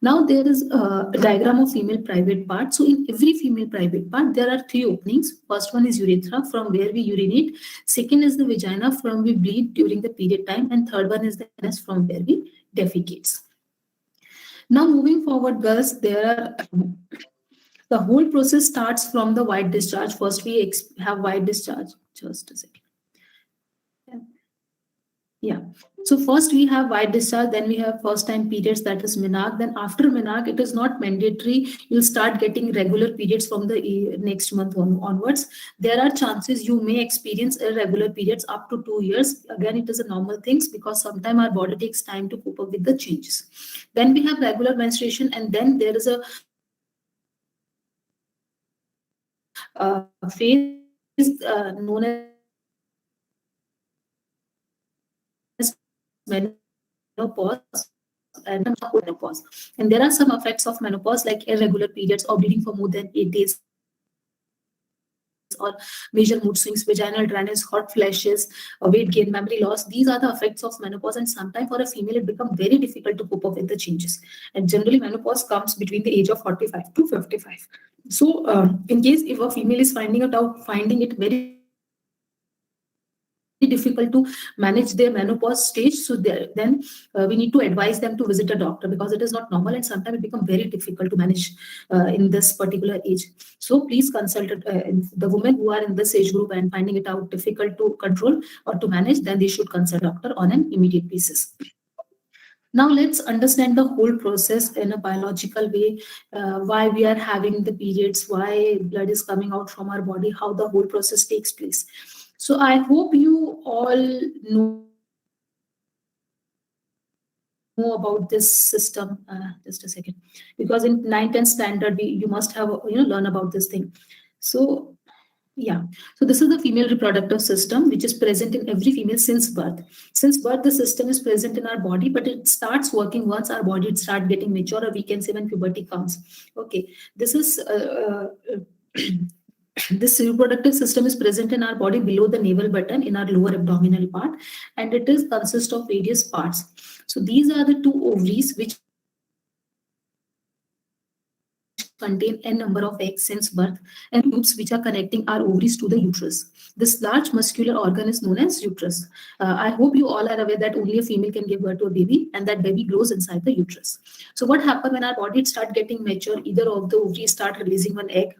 B: Now there is a diagram of female private part. So in every female private part, there are 3 openings. First one is urethra, from where we urinate. Second is the vagina, from we bleed during the period time. And third one is the anus, from where we defecate. Now moving forward, girls, the whole process starts from the white discharge. First we have white discharge. Just a second. Yeah. So first we have white discharge, then we have first time periods, that is menarche. Then after menarche, it is not mandatory. You'll start getting regular periods from the next month onwards. There are chances you may experience irregular periods up to 2 years. Again, it is a normal things, because sometimes our body takes time to cope up with the changes. Then we have regular menstruation, and then there is a phase known as menopause and menopause. And there are some effects of menopause, like irregular periods or bleeding for more than 8 days, or major mood swings, vaginal dryness, hot flashes, weight gain, memory loss. These are the effects of menopause, and sometimes for a female it becomes very difficult to cope up with the changes. And generally menopause comes between the age of 45 to 55. So in case if a female is finding it very difficult to manage their menopause stage. So then we need to advise them to visit a doctor, because it is not normal and sometimes it becomes very difficult to manage in this particular age. So please consult the women who are in this age group and finding it out difficult to control or to manage, then they should consult a doctor on an immediate basis. Now let's understand the whole process in a biological way, why we are having the periods, why blood is coming out from our body, how the whole process takes place. So I hope you all know about this system. Just a second, because in 9th-10th standard you must have learn about this thing. So yeah, so this is the female reproductive system, which is present in every female since birth. Since birth, the system is present in our body, but it starts working once our body starts getting mature, or we can say when puberty comes. Okay, this is this reproductive system is present in our body below the navel button in our lower abdominal part, and it is consists of various parts. So these are the 2 ovaries which contain n number of eggs since birth, and tubes which are connecting our ovaries to the uterus. This large muscular organ is known as uterus. I hope you all are aware that only a female can give birth to a baby, and that baby grows inside the uterus. So what happens when our body start getting mature, either of the ovaries start releasing one egg.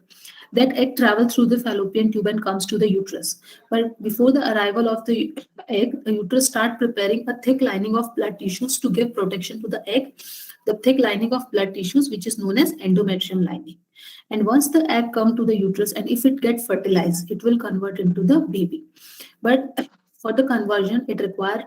B: That egg travels through the fallopian tube and comes to the uterus. But before the arrival of the egg, the uterus start preparing a thick lining of blood tissues to give protection to the egg. The thick lining of blood tissues, which is known as endometrium lining. And once the egg come to the uterus, and if it gets fertilized, it will convert into the baby. But for the conversion, it requires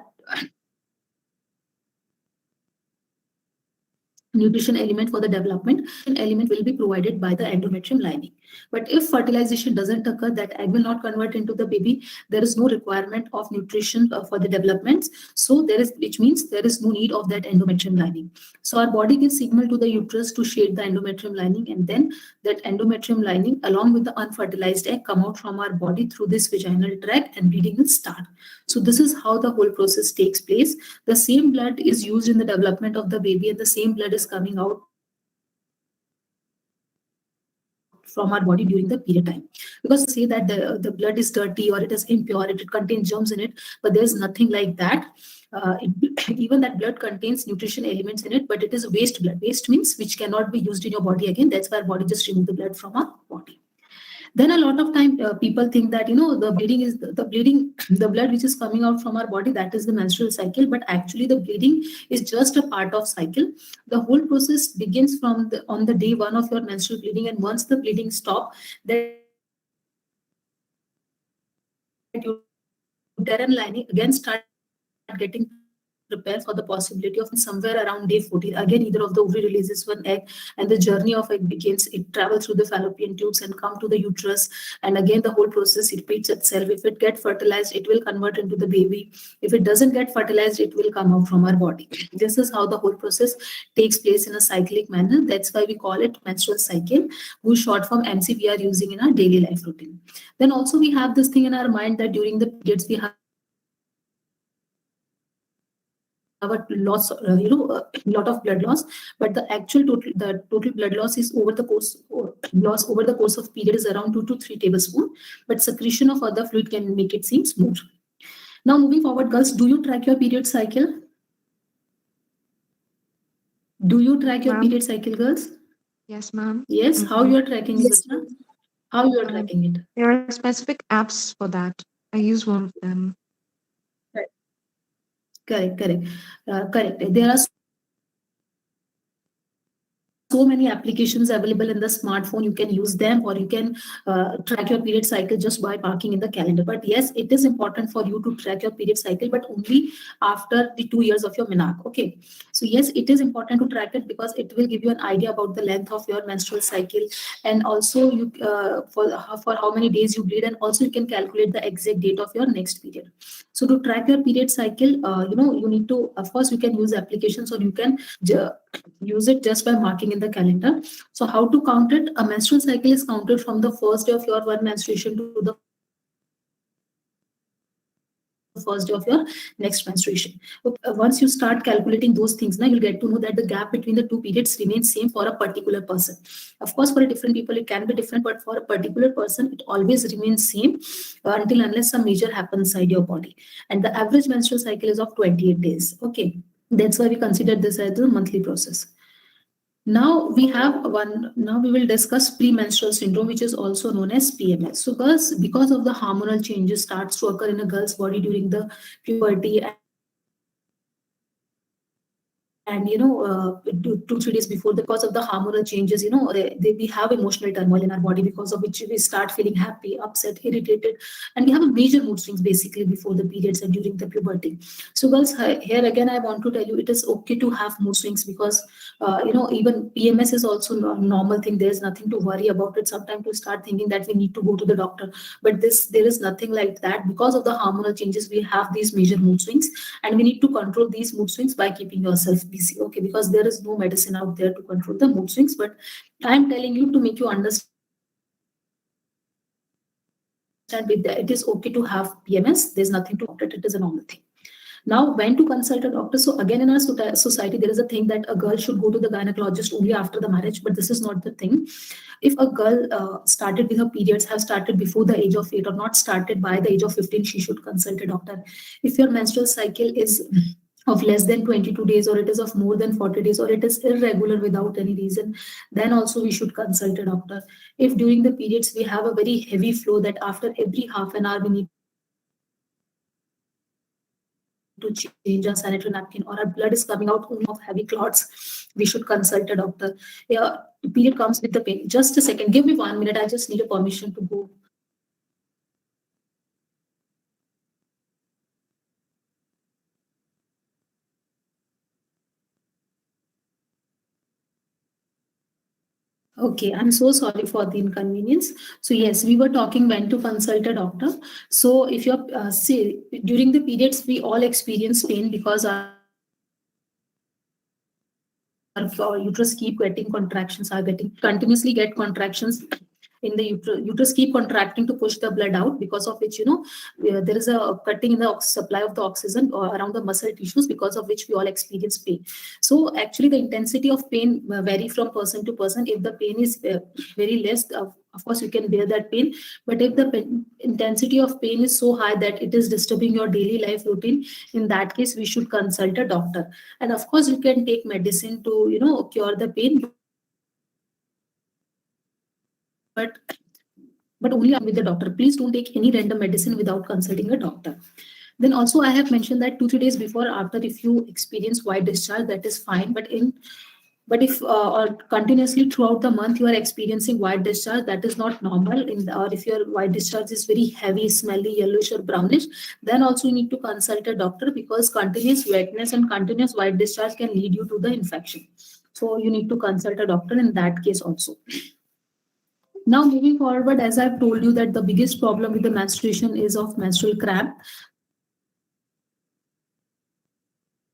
B: nutrition element for the development. An element will be provided by the endometrium lining. But if fertilization doesn't occur, that egg will not convert into the baby. There is no requirement of nutrition for the development. So which means there is no need of that endometrium lining. So our body gives signal to the uterus to shade the endometrium lining, and then that endometrium lining along with the unfertilized egg come out from our body through this vaginal tract, and bleeding will start. So this is how the whole process takes place. The same blood is used in the development of the baby, and the same blood is coming out from our body during the period time. Because say that the blood is dirty or it is impure, it contains germs in it, but there's nothing like that. Even that blood contains nutrition elements in it, but it is waste blood. Waste means which cannot be used in your body again. That's why our body just remove the blood from our body. Then a lot of time people think that the bleeding is the blood which is coming out from our body, that is the menstrual cycle. But actually the bleeding is just a part of cycle. The whole process begins from on the day 1 of your menstrual bleeding, and once the bleeding stop, that uterine lining again start getting prepare for the possibility of somewhere around day 14. Again, either of the ovary releases one egg, and the journey of egg begins. It travels through the fallopian tubes and come to the uterus. And again, the whole process repeats itself. If it gets fertilized, it will convert into the baby. If it doesn't get fertilized, it will come out from our body. This is how the whole process takes place in a cyclic manner. That's why we call it menstrual cycle, whose short form MC we are using in our daily life routine. Then also we have this thing in our mind that during the periods we have a loss, lot of blood loss, but the actual total blood loss is over the course of period is around 2 to 3 tablespoons. But secretion of other fluid can make it seem smooth. Now moving forward, girls, do you track your period cycle? Do you track your period cycle, girls?
F: Yes, ma'am.
B: Yes. How you are tracking it? How you are
F: Um,
B: tracking it?
F: There are specific apps for that. I use one of them.
B: Correct. There are so many applications available in the smartphone. You can use them, or you can track your period cycle just by marking in the calendar. But yes, it is important for you to track your period cycle, but only after the 2 years of your menarche. Okay, so yes, it is important to track it because it will give you an idea about the length of your menstrual cycle, and also you for how many days you bleed, and also you can calculate the exact date of your next period. So to track your period cycle, you need to, of course, you can use applications, or you can use it just by marking in the calendar. So how to count it? A menstrual cycle is counted from the first day of your one menstruation to the first day of your next menstruation. Once you start calculating those things, now you'll get to know that the gap between the two periods remains same for a particular person. Of course, for a different people it can be different, but for a particular person it always remains same until unless some major happens inside your body. And the average menstrual cycle is of 28 days. Okay, that's why we consider this as a monthly process. Now we will discuss premenstrual syndrome, which is also known as PMS. So because of the hormonal changes starts to occur in a girl's body during the puberty, and 2-3 days before, because of the hormonal changes, we have emotional turmoil in our body, because of which we start feeling happy, upset, irritated, and we have a major mood swings basically before the periods and during the puberty. So girls, here again I want to tell you it is okay to have mood swings, because even PMS is also a normal thing. There's nothing to worry about it. Sometimes we start thinking that we need to go to the doctor, but there is nothing like that. Because of the hormonal changes we have these major mood swings, and we need to control these mood swings by keeping yourself busy. Okay, because there is no medicine out there to control the mood swings, but I'm telling you to make you understand with that it is okay to have PMS. There's nothing to it. It is a normal thing. Now, when to consult a doctor? So again, in our society, there is a thing that a girl should go to the gynecologist only after the marriage, but this is not the thing. If a girl started with her periods, have started before the age of 8 or not started by the age of 15, she should consult a doctor. If your menstrual cycle is of less than 22 days, or it is of more than 40 days, or it is irregular without any reason, then also we should consult a doctor. If during the periods we have a very heavy flow that after every half an hour we need to change our sanitary napkin, or our blood is coming out only of heavy clots, we should consult a doctor. Yeah, period comes with the pain. Just a second, give me 1 minute. I just need a permission to go. Okay, I'm so sorry for the inconvenience. So yes, we were talking when to consult a doctor. So if you're during the periods, we all experience pain because our uterus keep getting contractions, continuously get contractions in the uterus keep contracting to push the blood out, because of which there is a cutting in the supply of the oxygen around the muscle tissues, because of which we all experience pain. So actually the intensity of pain vary from person to person. If the pain is very less, of course you can bear that pain, but if the intensity of pain is so high that it is disturbing your daily life routine, in that case we should consult a doctor. And of course you can take medicine to cure the pain, but only with the doctor. Please don't take any random medicine without consulting a doctor. Then also I have mentioned that 2-3 days before or after, if you experience white discharge, that is fine. But if or continuously throughout the month you are experiencing white discharge, that is not normal. Or if your white discharge is very heavy, smelly, yellowish or brownish, then also you need to consult a doctor, because continuous wetness and continuous white discharge can lead you to the infection. So you need to consult a doctor in that case also. Now moving forward, as I've told you that the biggest problem with the menstruation is of menstrual cramp.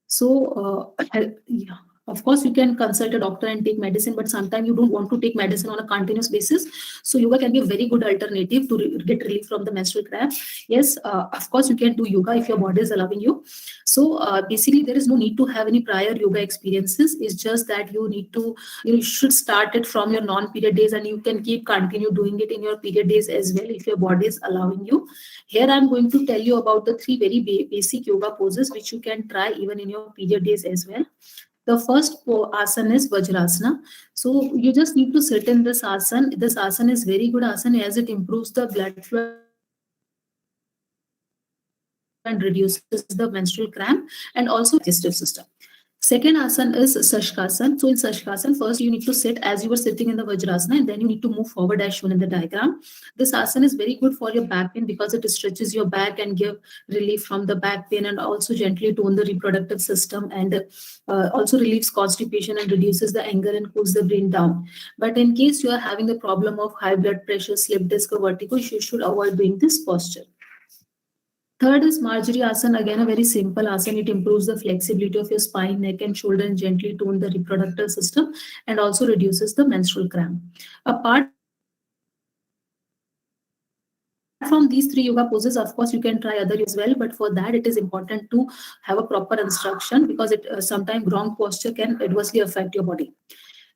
B: So yeah, of course you can consult a doctor and take medicine, but sometimes you don't want to take medicine on a continuous basis. So yoga can be a very good alternative to get relief from the menstrual cramp. Yes, of course you can do yoga if your body is allowing you. So basically there is no need to have any prior yoga experiences. It's just that you should start it from your non-period days, and you can continue doing it in your period days as well if your body is allowing you. Here I'm going to tell you about the 3 very basic yoga poses which you can try even in your period days as well. The first asana is Vajrasana. So you just need to sit in this asana. This asana is very good asana as it improves the blood flow and reduces the menstrual cramp, and also digestive system. Second asana is Sashkasana. So in Sashkasana, first you need to sit as you were sitting in the Vajrasana, and then you need to move forward as shown in the diagram. This asana is very good for your back pain because it stretches your back and give relief from the back pain, and also gently tone the reproductive system, and also relieves constipation and reduces the anger and cools the brain down. But in case you are having the problem of high blood pressure, slip disc or vertigo, you should avoid doing this posture. Third is Marjorie Asana, again a very simple asana. It improves the flexibility of your spine, neck and shoulder, and gently tone the reproductive system, and also reduces the menstrual cramp. Apart from these 3 yoga poses, of course, you can try other as well. But for that, it is important to have a proper instruction, because it sometimes wrong posture can adversely affect your body.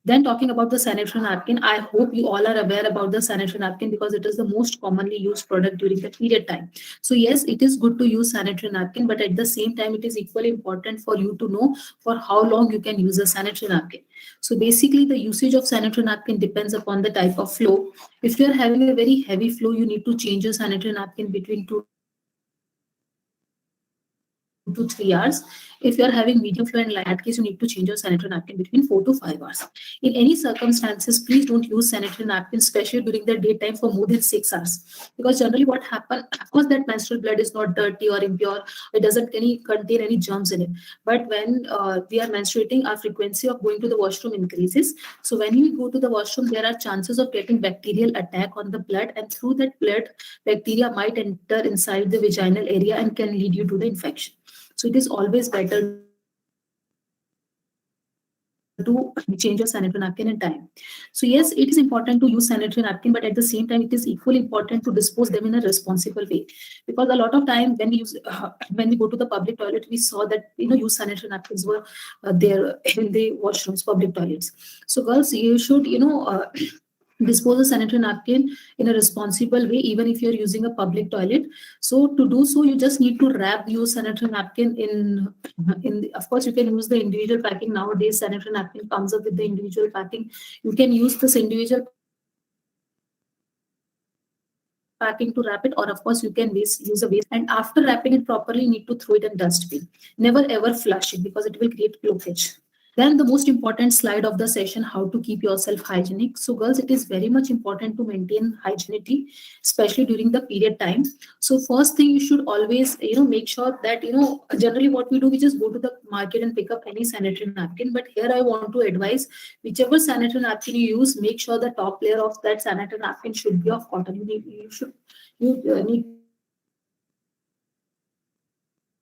B: Then talking about the sanitary napkin, I hope you all are aware about the sanitary napkin, because it is the most commonly used product during the period time. So yes, it is good to use sanitary napkin, but at the same time, it is equally important for you to know for how long you can use a sanitary napkin. So basically, the usage of sanitary napkin depends upon the type of flow. If you are having a very heavy flow, you need to change your sanitary napkin between 2 to 3 hours. If you are having medium flow and light, in that case, you need to change your sanitary napkin between 4 to 5 hours. In any circumstances, please don't use sanitary napkins, especially during the daytime, for more than 6 hours. Because generally, what happens, of course, that menstrual blood is not dirty or impure. It doesn't contain any germs in it. But when we are menstruating, our frequency of going to the washroom increases. So when you go to the washroom, there are chances of getting bacterial attack on the blood, and through that blood, bacteria might enter inside the vaginal area and can lead you to the infection. So it is always better to change your sanitary napkin in time. So yes, it is important to use sanitary napkin, but at the same time, it is equally important to dispose them in a responsible way. Because a lot of time when we use when we go to the public toilet, we saw that use sanitary napkins were there in the washrooms, public toilets. So girls, you should dispose a sanitary napkin in a responsible way, even if you're using a public toilet. So to do so, you just need to wrap your sanitary napkin of course, you can use the individual packing. Nowadays, sanitary napkin comes up with the individual packing. You can use this individual packing to wrap it, or of course, you can use a waste. And after wrapping it properly, you need to throw it in dustbin. Never ever flush it, because it will create blockage. Then the most important slide of the session, how to keep yourself hygienic. So girls, it is very much important to maintain hygienity, especially during the period time. So first thing, you should always, make sure that, generally what we do, we just go to the market and pick up any sanitary napkin. But here I want to advise, whichever sanitary napkin you use, make sure the top layer of that sanitary napkin should be of cotton. You need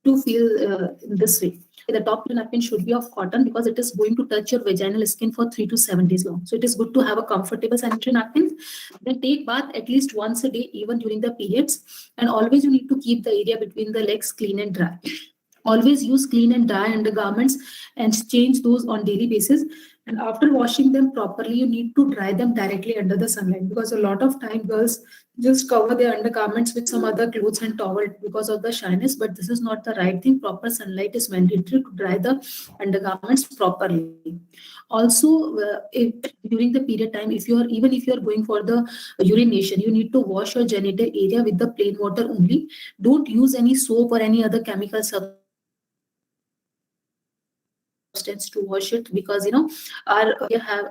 B: to feel in this way. The top napkin should be of cotton, because it is going to touch your vaginal skin for 3 to 7 days long. So it is good to have a comfortable sanitary napkin. Then take bath at least once a day, even during the periods. And always you need to keep the area between the legs clean and dry. Always use clean and dry undergarments and change those on daily basis. And after washing them properly, you need to dry them directly under the sunlight, because a lot of time girls just cover their undergarments with some other clothes and towel because of the shyness. But this is not the right thing. Proper sunlight is mandatory to dry the undergarments properly. Also, if during the period time, even if you're going for the urination, you need to wash your genital area with the plain water only. Don't use any soap or any other chemical substance to wash it, because our have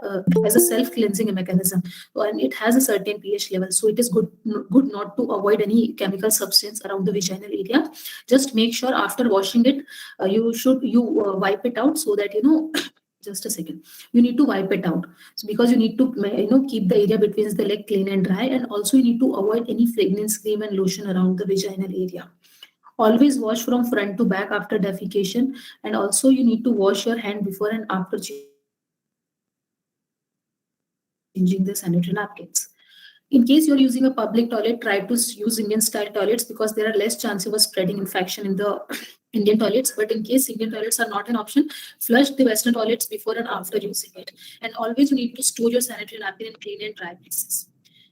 B: has a self-cleansing mechanism, and it has a certain pH level. So it is good not to avoid any chemical substance around the vaginal area. Just make sure after washing it, you wipe it out, so that just a second, you need to wipe it out. So because you need to keep the area between the leg clean and dry. And also you need to avoid any fragrance cream and lotion around the vaginal area. Always wash from front to back after defecation. And also you need to wash your hand before and after changing the sanitary napkins. In case you're using a public toilet, try to use Indian style toilets, because there are less chances of spreading infection in the Indian toilets. But in case Indian toilets are not an option, flush the Western toilets before and after using it. And always you need to store your sanitary napkin in clean and dry places.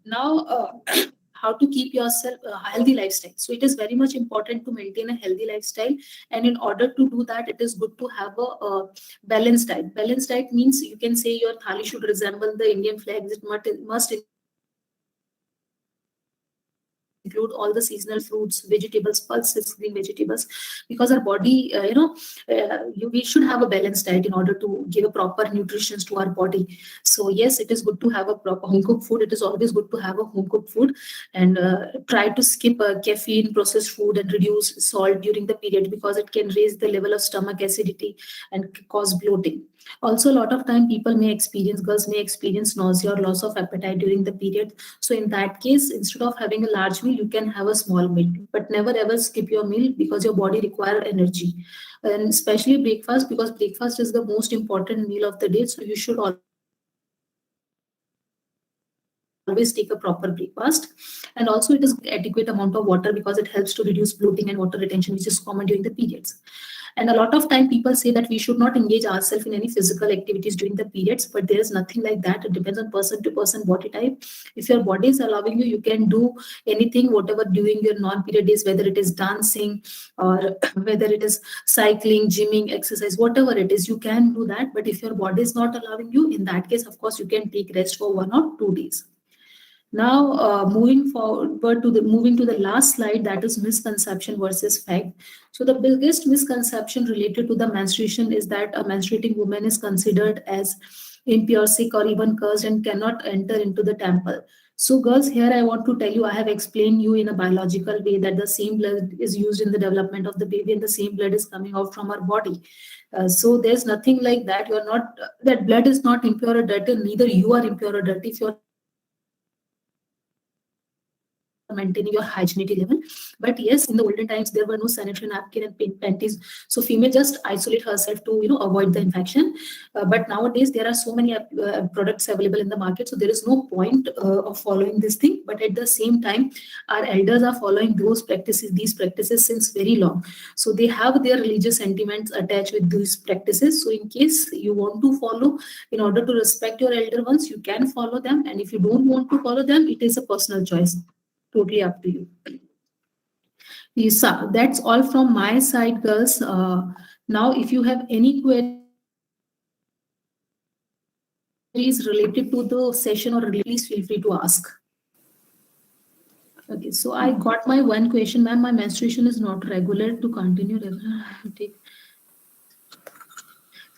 B: Now, how to keep yourself a healthy lifestyle. So it is very much important to maintain a healthy lifestyle. And in order to do that, it is good to have a balanced diet. Balanced diet means, you can say, your thali should resemble the Indian flag. It must include all the seasonal fruits, vegetables, pulses, green vegetables, because our body, we should have a balanced diet in order to give a proper nutrition to our body. So yes, it is good to have a proper home cooked food. It is always good to have a home cooked food, and try to skip caffeine, processed food, and reduce salt during the period, because it can raise the level of stomach acidity and cause bloating. Also, a lot of time girls may experience nausea or loss of appetite during the period. So in that case, instead of having a large meal, you can have a small meal, but never ever skip your meal, because your body requires energy, and especially breakfast, because breakfast is the most important meal of the day. So you should always take a proper breakfast, and also it is adequate amount of water because it helps to reduce bloating and water retention, which is common during the periods. And a lot of time people say that we should not engage ourselves in any physical activities during the periods, but there is nothing like that. It depends on person to person body type. If your body is allowing you, you can do anything, whatever during your non-period days, whether it is dancing or whether it is cycling, gymming, exercise, whatever it is, you can do that. But if your body is not allowing you, in that case, of course, you can take rest for 1 or 2 days. Now, moving to the last slide, that is misconception versus fact. So the biggest misconception related to the menstruation is that a menstruating woman is considered as impure, sick, or even cursed and cannot enter into the temple. So girls, here I want to tell you, I have explained you in a biological way that the same blood is used in the development of the baby and the same blood is coming out from our body. So there's nothing like that. You're not, that blood is not impure or dirty, neither you are impure or dirty if you're maintaining your hygienic level. But yes, in the olden times there were no sanitary napkin and panties, so female just isolate herself to avoid the infection. But nowadays there are so many products available in the market, so there is no point of following this thing. But at the same time, our elders are following these practices since very long, so they have their religious sentiments attached with these practices. So in case you want to follow, in order to respect your elder ones, you can follow them, and if you don't want to follow them, it is a personal choice, totally up to you. Yes, that's all from my side, girls. Now, if you have any queries related to the session or please feel free to ask. Okay, so I got my one question, ma'am. My menstruation is not regular. To continue regular,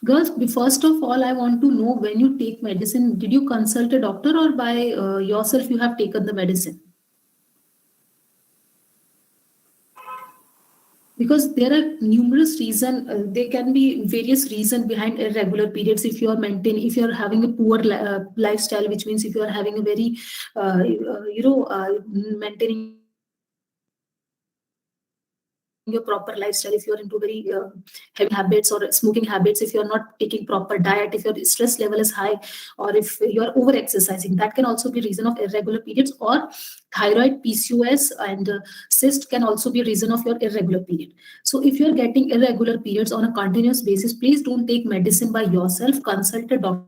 B: girls, first of all, I want to know, when you take medicine, did you consult a doctor or by yourself you have taken the medicine? Because there are numerous reasons, there can be various reasons behind irregular periods. If you are if you are having a poor lifestyle, which means if you are having a very, maintaining your proper lifestyle, if you're into very heavy habits or smoking habits, if you're not taking proper diet, if your stress level is high, or if you're over exercising, that can also be reason of irregular periods. Or thyroid, PCOS, and cyst can also be a reason of your irregular period. So if you're getting irregular periods on a continuous basis, please don't take medicine by yourself. Consult a doctor,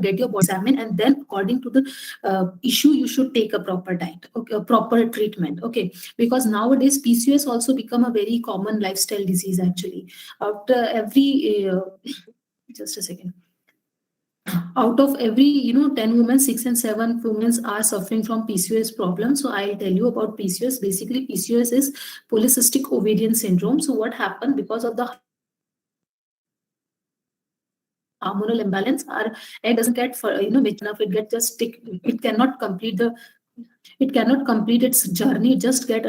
B: get your body examined, and then according to the issue, you should take a proper diet, okay, a proper treatment. Okay, because nowadays PCOS also become a very common lifestyle disease actually. After every just a second, out of every 10 women, 6 and 7 women are suffering from PCOS problem. So I'll tell you about PCOS. Basically, PCOS is polycystic ovarian syndrome. So what happened, because of the hormonal imbalance, our egg doesn't get mature enough. It gets just stick. It cannot complete its journey. It just get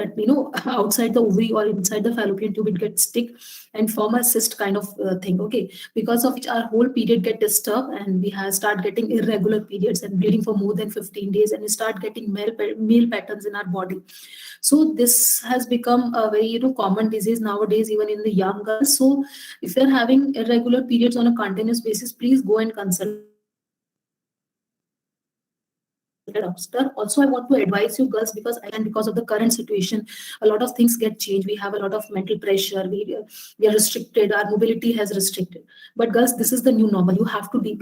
B: outside the ovary or inside the fallopian tube. It gets stick and form a cyst kind of thing. Okay, because of which our whole period get disturbed, and we start getting irregular periods and bleeding for more than 15 days, and we start getting male patterns in our body. So this has become a very common disease nowadays, even in the young girls. So if you're having irregular periods on a continuous basis, please go and consult doctor. Also, I want to advise you girls, because of the current situation, a lot of things get changed. We have a lot of mental pressure. We are restricted. Our mobility has restricted. But girls, this is the new normal. We have to deal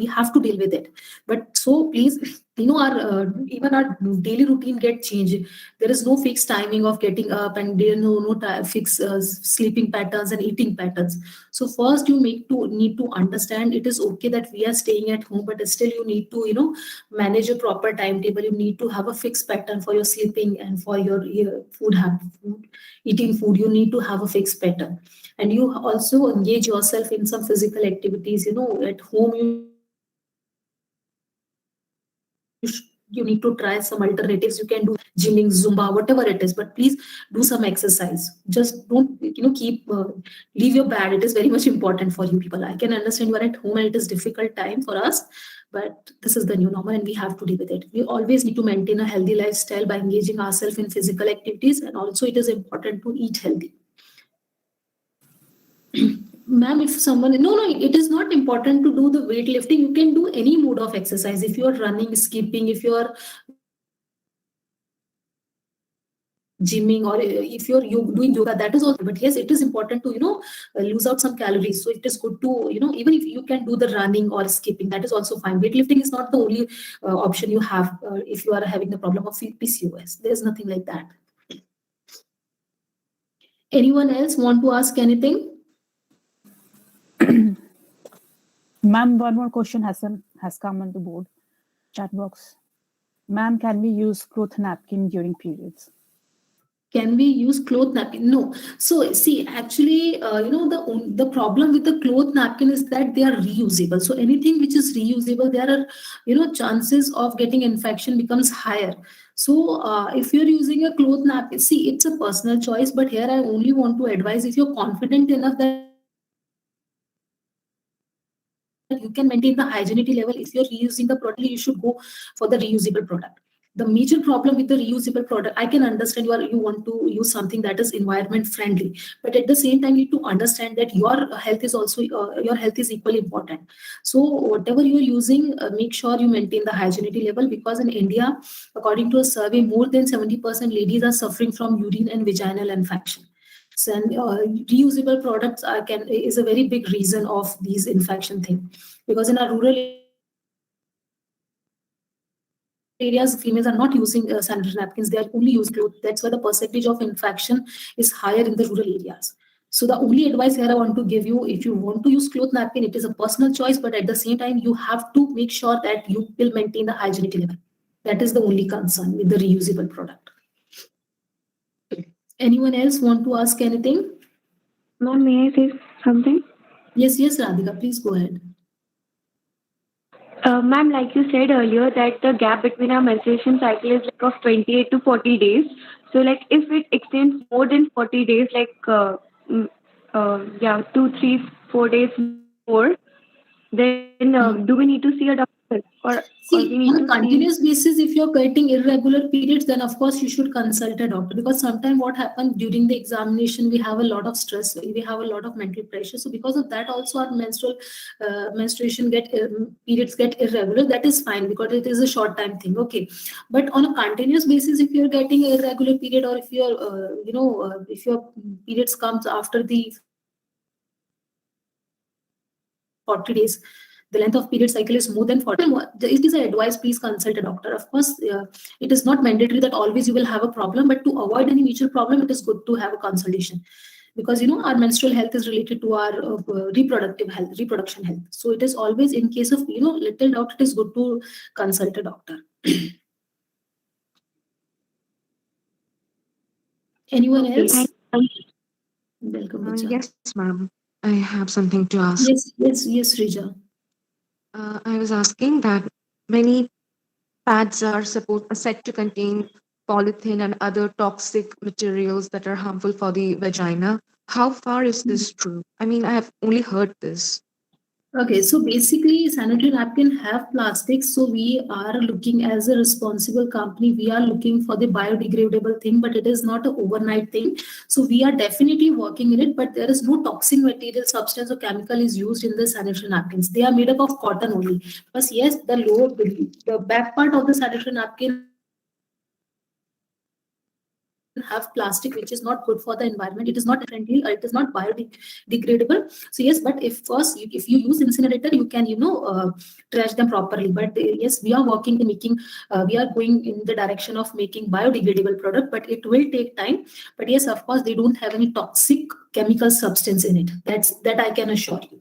B: with it. But so please, our even our daily routine get changed. There is no fixed timing of getting up, and there are no fixed sleeping patterns and eating patterns. So first, you need to understand it is okay that we are staying at home, but still you need to manage a proper timetable. You need to have a fixed pattern for your sleeping and for your eating food. You need to have a fixed pattern, and you also engage yourself in some physical activities. At home you need to try some alternatives. You can do gymming, Zumba, whatever it is, but please do some exercise. Just don't keep leave your bed. It is very much important for you people. I can understand you are at home and it is difficult time for us, but this is the new normal and we have to deal with it. We always need to maintain a healthy lifestyle by engaging ourselves in physical activities, and also it is important to eat healthy. Ma'am, if someone, no, it is not important to do the weightlifting. You can do any mode of exercise. If you are running, skipping, if you are gymming, or if you're doing yoga, that is also. But yes, it is important to lose out some calories. So it is good to even if you can do the running or skipping, that is also fine. Weightlifting is not the only option you have if you are having the problem of PCOS. There's nothing like that. Anyone else want to ask anything?
H: Ma'am, one more question has come on the board chat box. Ma'am, can we use cloth napkin during periods?
B: Can we use cloth napkin? No. So see, actually, the problem with the cloth napkin is that they are reusable. So anything which is reusable, there are chances of getting infection becomes higher. So if you're using a cloth napkin, see, it's a personal choice. But here I only want to advise, if you're confident enough that you can maintain the hygienic level, if you're reusing the product, you should go for the reusable product. The major problem with the reusable product, I can understand you want to use something that is environment friendly, but at the same time you need to understand that your health is also your health is equally important. So whatever you're using, make sure you maintain the hygienic level, because in India, according to a survey, more than 70% ladies are suffering from urine and vaginal infection. So, and reusable products is a very big reason of these infection thing, because in our rural areas, females are not using sanitary napkins; they are only using clothes. That's why the percentage of infection is higher in the rural areas. So the only advice here I want to give you, if you want to use cloth napkin, it is a personal choice, but at the same time, you have to make sure that you will maintain the hygienic level. That is the only concern with the reusable product. Anyone else want to ask anything?
F: Ma'am, may I say something?
B: Yes, Radhika, please go ahead.
F: Ma'am, like you said earlier, that the gap between our menstruation cycle is like of 28 to 40 days. So, like, if it extends more than 40 days, like, 2, 3, 4 days more, then do we need to see a doctor? Or
B: See,
F: we need
B: on a
F: to
B: continuous basis, if you're getting irregular periods, then of course you should consult a doctor, because sometimes what happens during the examination, we have a lot of stress, we have a lot of mental pressure. So because of that, also our menstruation periods get irregular. That is fine, because it is a short time thing. Okay, but on a continuous basis, if you're getting an irregular period, or if you're if your periods comes after the 40 days, the length of period cycle is more than 40. It is an advice, please consult a doctor. Of course, it is not mandatory that always you will have a problem, but to avoid any mutual problem, it is good to have a consultation, because our menstrual health is related to our reproduction health. So it is always, in case of little doubt, it is good to consult a doctor. Anyone else? Welcome,
I: Yes, ma'am. I have something to ask.
B: Yes, Rija.
I: I was asking that many pads are said to contain polythene and other toxic materials that are harmful for the vagina. How far is this true? I mean, I have only heard this.
B: Okay, so basically sanitary napkin have plastics. So we are looking, as a responsible company, we are looking for the biodegradable thing, but it is not an overnight thing. So we are definitely working in it, but there is no toxic material, substance or chemical is used in the sanitary napkins. They are made up of cotton only. But yes, the back part of the sanitary napkin have plastic, which is not good for the environment. It is not friendly, or it is not biodegradable. So yes, but if you use incinerator, you can trash them properly. But yes, we are working in making we are going in the direction of making biodegradable product, but it will take time. But yes, of course, they don't have any toxic chemical substance in it. That I can assure you.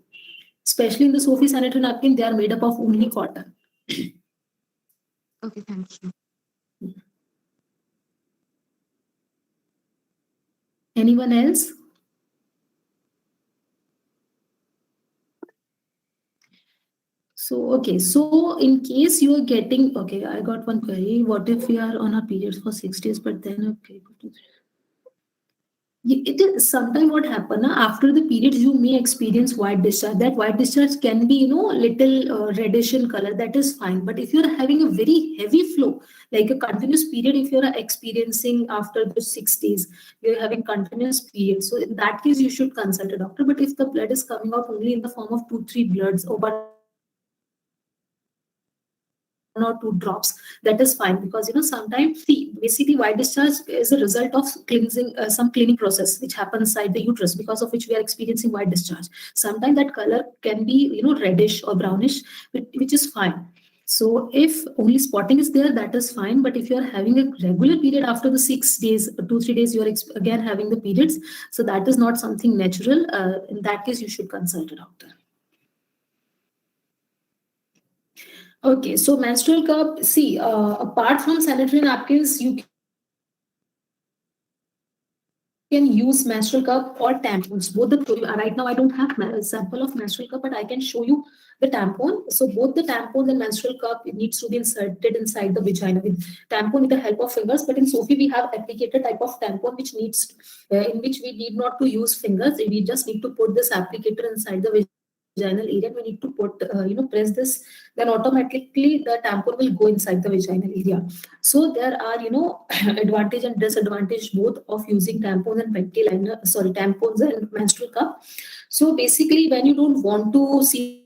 B: Especially in the Sophie sanitary napkin, they are made up of only cotton.
I: Okay, thank you.
B: Anyone else? So, okay. So, in case you are getting, okay, I got one query. What if we are on our periods for 6 days, but then, okay, it is sometimes what happen after the periods, you may experience white discharge. That white discharge can be little reddish in color. That is fine. But if you are having a very heavy flow, like a continuous period, if you are experiencing after the 6 days, you're having continuous periods. So in that case, you should consult a doctor. But if the blood is coming out only in the form of 2-3 bloods, or but or two drops, that is fine, because sometimes, see, basically white discharge is a result of cleansing, some cleaning process which happens inside the uterus, because of which we are experiencing white discharge. Sometimes that color can be reddish or brownish, which is fine. So if only spotting is there, that is fine. But if you are having a regular period after the 6 days, 2-3 days, you are again having the periods, so that is not something natural. In that case, you should consult a doctor. Okay, so menstrual cup, see, apart from sanitary napkins, you can use menstrual cup or tampons. Both right now I don't have a sample of menstrual cup, but I can show you the tampon. So both the tampon and menstrual cup, it needs to be inserted inside the vagina with tampon with the help of fingers. But in Sophie, we have applicator type of tampon, which needs in which we need not to use fingers. We just need to put this applicator inside the vaginal area. We need to put press this, then automatically the tampon will go inside the vaginal area. So there are advantage and disadvantage both of using tampons and panty liner, tampons and menstrual cup. So basically, when you don't want to see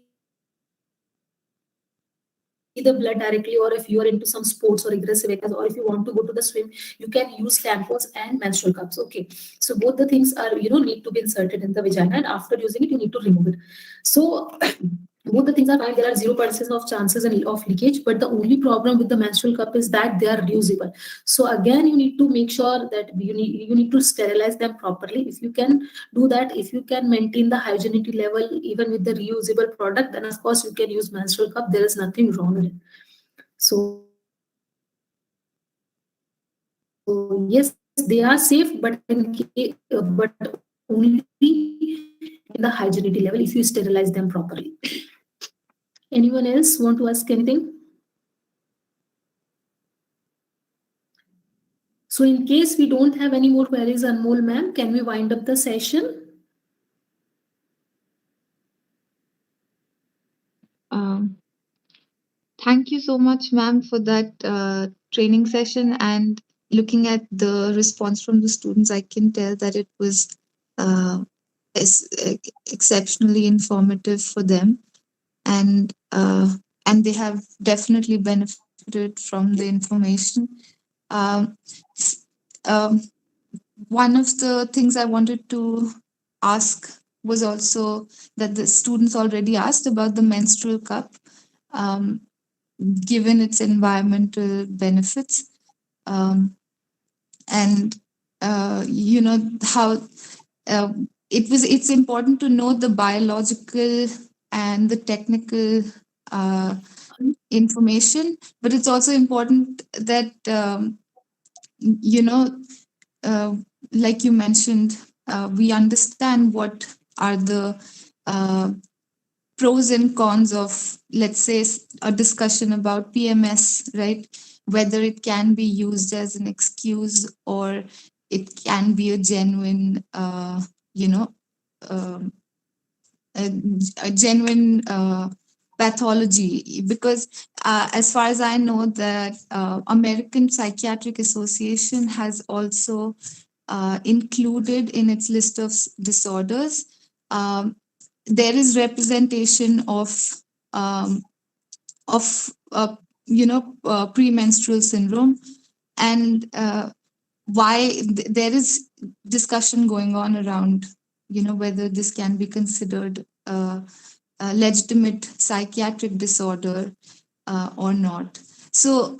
B: the blood directly, or if you are into some sports or aggressive exercise, or if you want to go to the swim, you can use tampons and menstrual cups. Okay, so both the things are need to be inserted in the vagina, and after using it you need to remove it. So both the things are fine. There are 0% of chances of leakage, but the only problem with the menstrual cup is that they are reusable. So again, you need to make sure that you need to sterilize them properly. If you can do that, if you can maintain the hygienic level even with the reusable product, then of course you can use menstrual cup. There is nothing wrong with it. So yes, they are safe, but but only in the hygienic level if you sterilize them properly. Anyone else want to ask anything? So in case we don't have any more queries, Anmol ma'am, can we wind up the session?
C: Thank you so much, ma'am, for that training session. And looking at the response from the students, I can tell that it was exceptionally informative for them, and they have definitely benefited from the information. One of the things I wanted to ask was also that the students already asked about the menstrual cup, given its environmental benefits, and how it's important to know the biological and the technical information, but it's also important that like you mentioned, we understand what are the pros and cons of, let's say, a discussion about PMS, right? Whether it can be used as an excuse or it can be a genuine, a genuine pathology. Because as far as I know, that American Psychiatric Association has also included in its list of disorders, there is representation of premenstrual syndrome, and why there is discussion going on around whether this can be considered a legitimate psychiatric disorder or not. So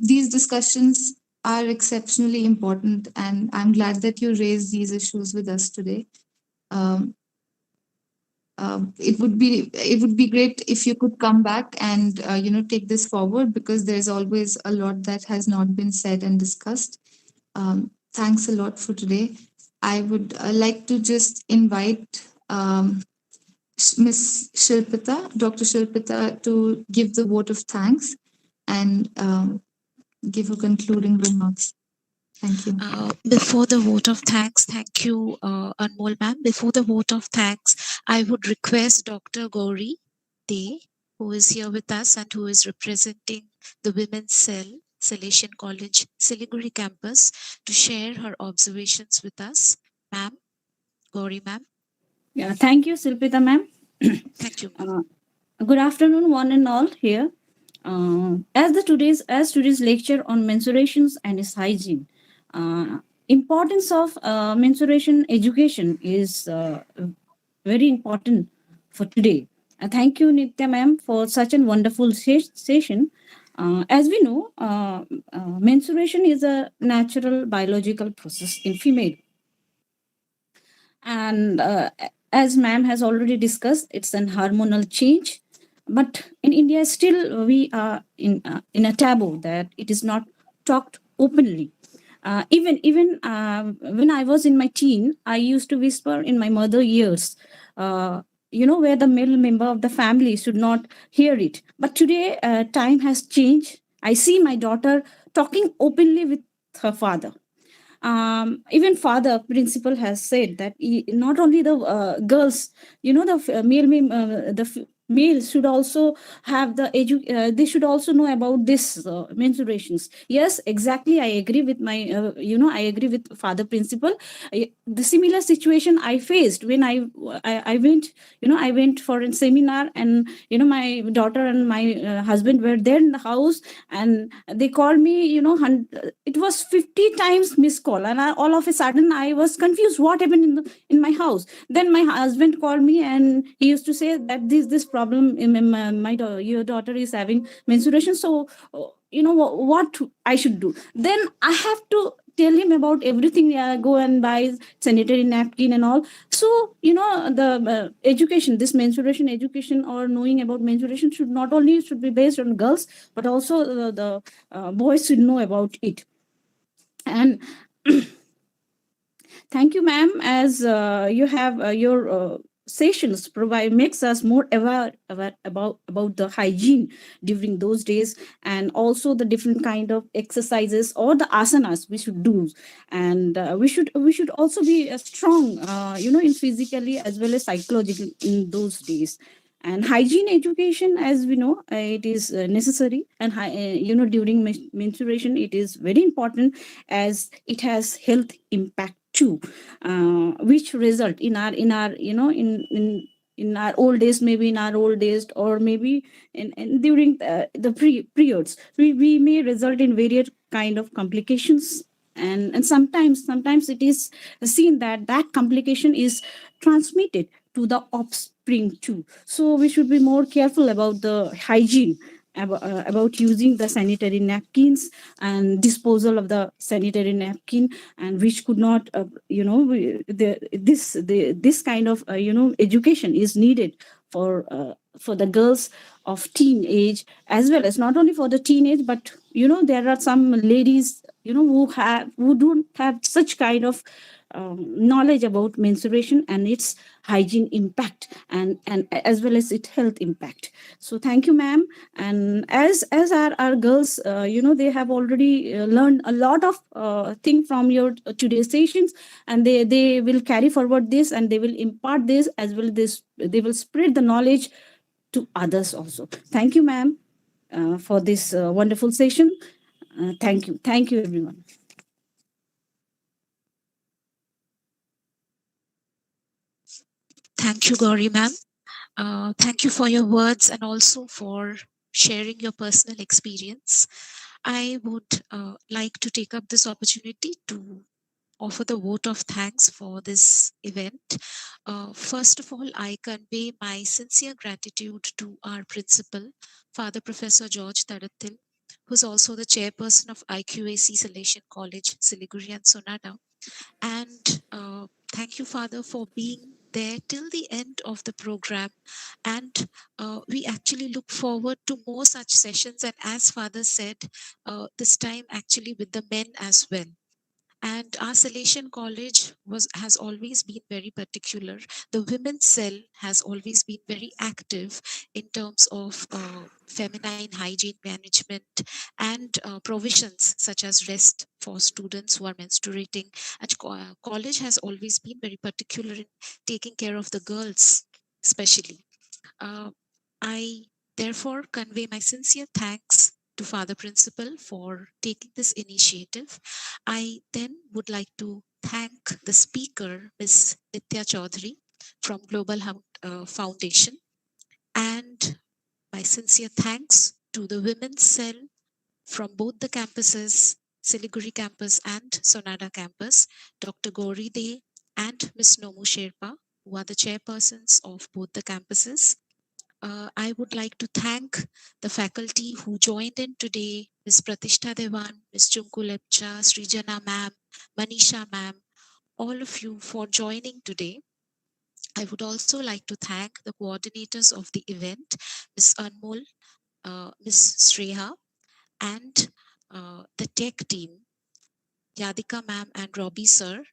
C: these discussions are exceptionally important, and I'm glad that you raised these issues with us today. It would be great if you could come back and take this forward, because there's always a lot that has not been said and discussed. Thanks a lot for today. I would like to just invite Ms. Shilpita, Dr. Shilpita, to give the vote of thanks and give her concluding remarks. Thank you.
A: Before the vote of thanks, thank you, Anmol ma'am. Before the vote of thanks, I would request Dr. Gauri Day, who is here with us and who is representing the Women's Cell, Salesian College, Siliguri campus, to share her observations with us. Ma'am, Gauri ma'am.
J: Yeah, thank you, Silpita ma'am.
A: Thank you.
J: Good afternoon, one and all here. As today's lecture on menstruations and its hygiene, importance of menstruation education is very important for today. Thank you, Nithya ma'am, for such a wonderful session. As we know, menstruation is a natural biological process in female, and as ma'am has already discussed, it's an hormonal change. But in India, still we are in a taboo that it is not talked openly. Even when I was in my teen, I used to whisper in my mother ears, where the male member of the family should not hear it. But today, time has changed. I see my daughter talking openly with her father. Even father principal has said that not only the girls, the male should also have they should also know about this menstruations. Yes, exactly, I agree with I agree with father principal. The similar situation I faced when I went, I went for a seminar, and my daughter and my husband were there in the house, and they called me, it was 50 times missed call, and all of a sudden I was confused what happened in my house. Then my husband called me, and he used to say that this problem, your daughter is having menstruation, so what I should do. Then I have to tell him about everything. Go and buy sanitary napkin and all. So the education, this menstruation education, or knowing about menstruation, should be based on girls, but also the boys should know about it. And thank you, ma'am, as you have your sessions makes us more aware about the hygiene during those days, and also the different kind of exercises or the asanas we should do. And we should also be strong, in physically as well as psychologically in those days. And hygiene education, as we know, it is necessary, and during menstruation it is very important, as it has health impact too, which result in our in our old days, maybe in our old days, or maybe in during the periods, we may result in various kind of complications. And sometimes it is seen that complication is transmitted to the offspring too. So we should be more careful about the hygiene, about using the sanitary napkins and disposal of the sanitary napkin, and which could not this kind of education is needed for the girls of teenage, as well as not only for the teenage, but there are some ladies who don't have such kind of knowledge about menstruation and its hygiene impact, and as well as its health impact. So thank you, ma'am. And as our girls, they have already learned a lot of thing from your today's sessions, and they will carry forward this, and they will impart this as well. They will spread the knowledge to others also. Thank you, ma'am, for this wonderful session. Thank you, everyone.
A: Thank you, Gauri ma'am. Thank you for your words and also for sharing your personal experience. I would like to take up this opportunity to offer the vote of thanks for this event. First of all, I convey my sincere gratitude to our principal, Father Professor George Tadatil, who's also the chairperson of IQAC Salesian College, Siliguri and Sonada. And thank you, Father, for being there till the end of the program. And we actually look forward to more such sessions. And as Father said, this time actually with the men as well. And our Salesian College has always been very particular. The women's cell has always been very active in terms of feminine hygiene management and provisions such as rest for students who are menstruating. And college has always been very particular in taking care of the girls, especially. I therefore convey my sincere thanks to Father Principal for taking this initiative. I then would like to thank the speaker, Ms. Nithya Chaudhary from Global Foundation, and my sincere thanks to the women's cell from both the campuses, Siliguri campus and Sonada campus, Dr. Gauri De and Ms. Nomu Sherpa, who are the chairpersons of both the campuses. I would like to thank the faculty who joined in today, Ms. Pratishtha Devan, Ms. Chunku Lepcha, Srijana ma'am, Manisha ma'am, all of you for joining today. I would also like to thank the coordinators of the event, Ms. Anmol, Ms. Sreha, and the tech team, Yadika ma'am and Robbie sir,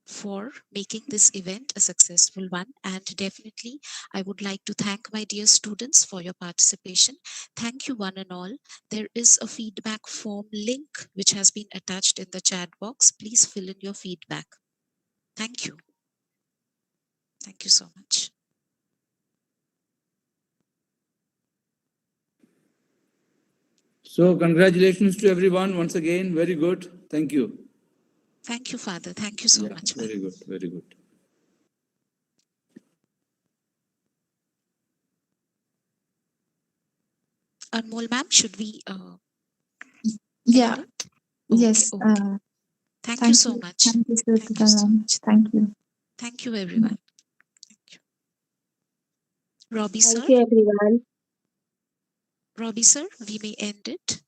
A: for making this event a successful one. And definitely, I would like to thank my dear students for your participation. Thank you one and all. There is a feedback form link which has been attached in the chat box. Please fill in your feedback. Thank you. Thank you so much.
D: So congratulations to everyone once again. Very good. Thank you.
A: Thank you, Father. Thank you so much.
D: Very good. Very good.
A: Anmol ma'am, should we
C: Yeah.
A: end it?
C: Yes.
A: Okay. Thank you so much.
C: Thank you,
A: Thank you so much.
C: Thank you.
A: Thank you, everyone. Thank you. Robbie sir?
F: Thank you, everyone.
A: Robbie sir, we may end it.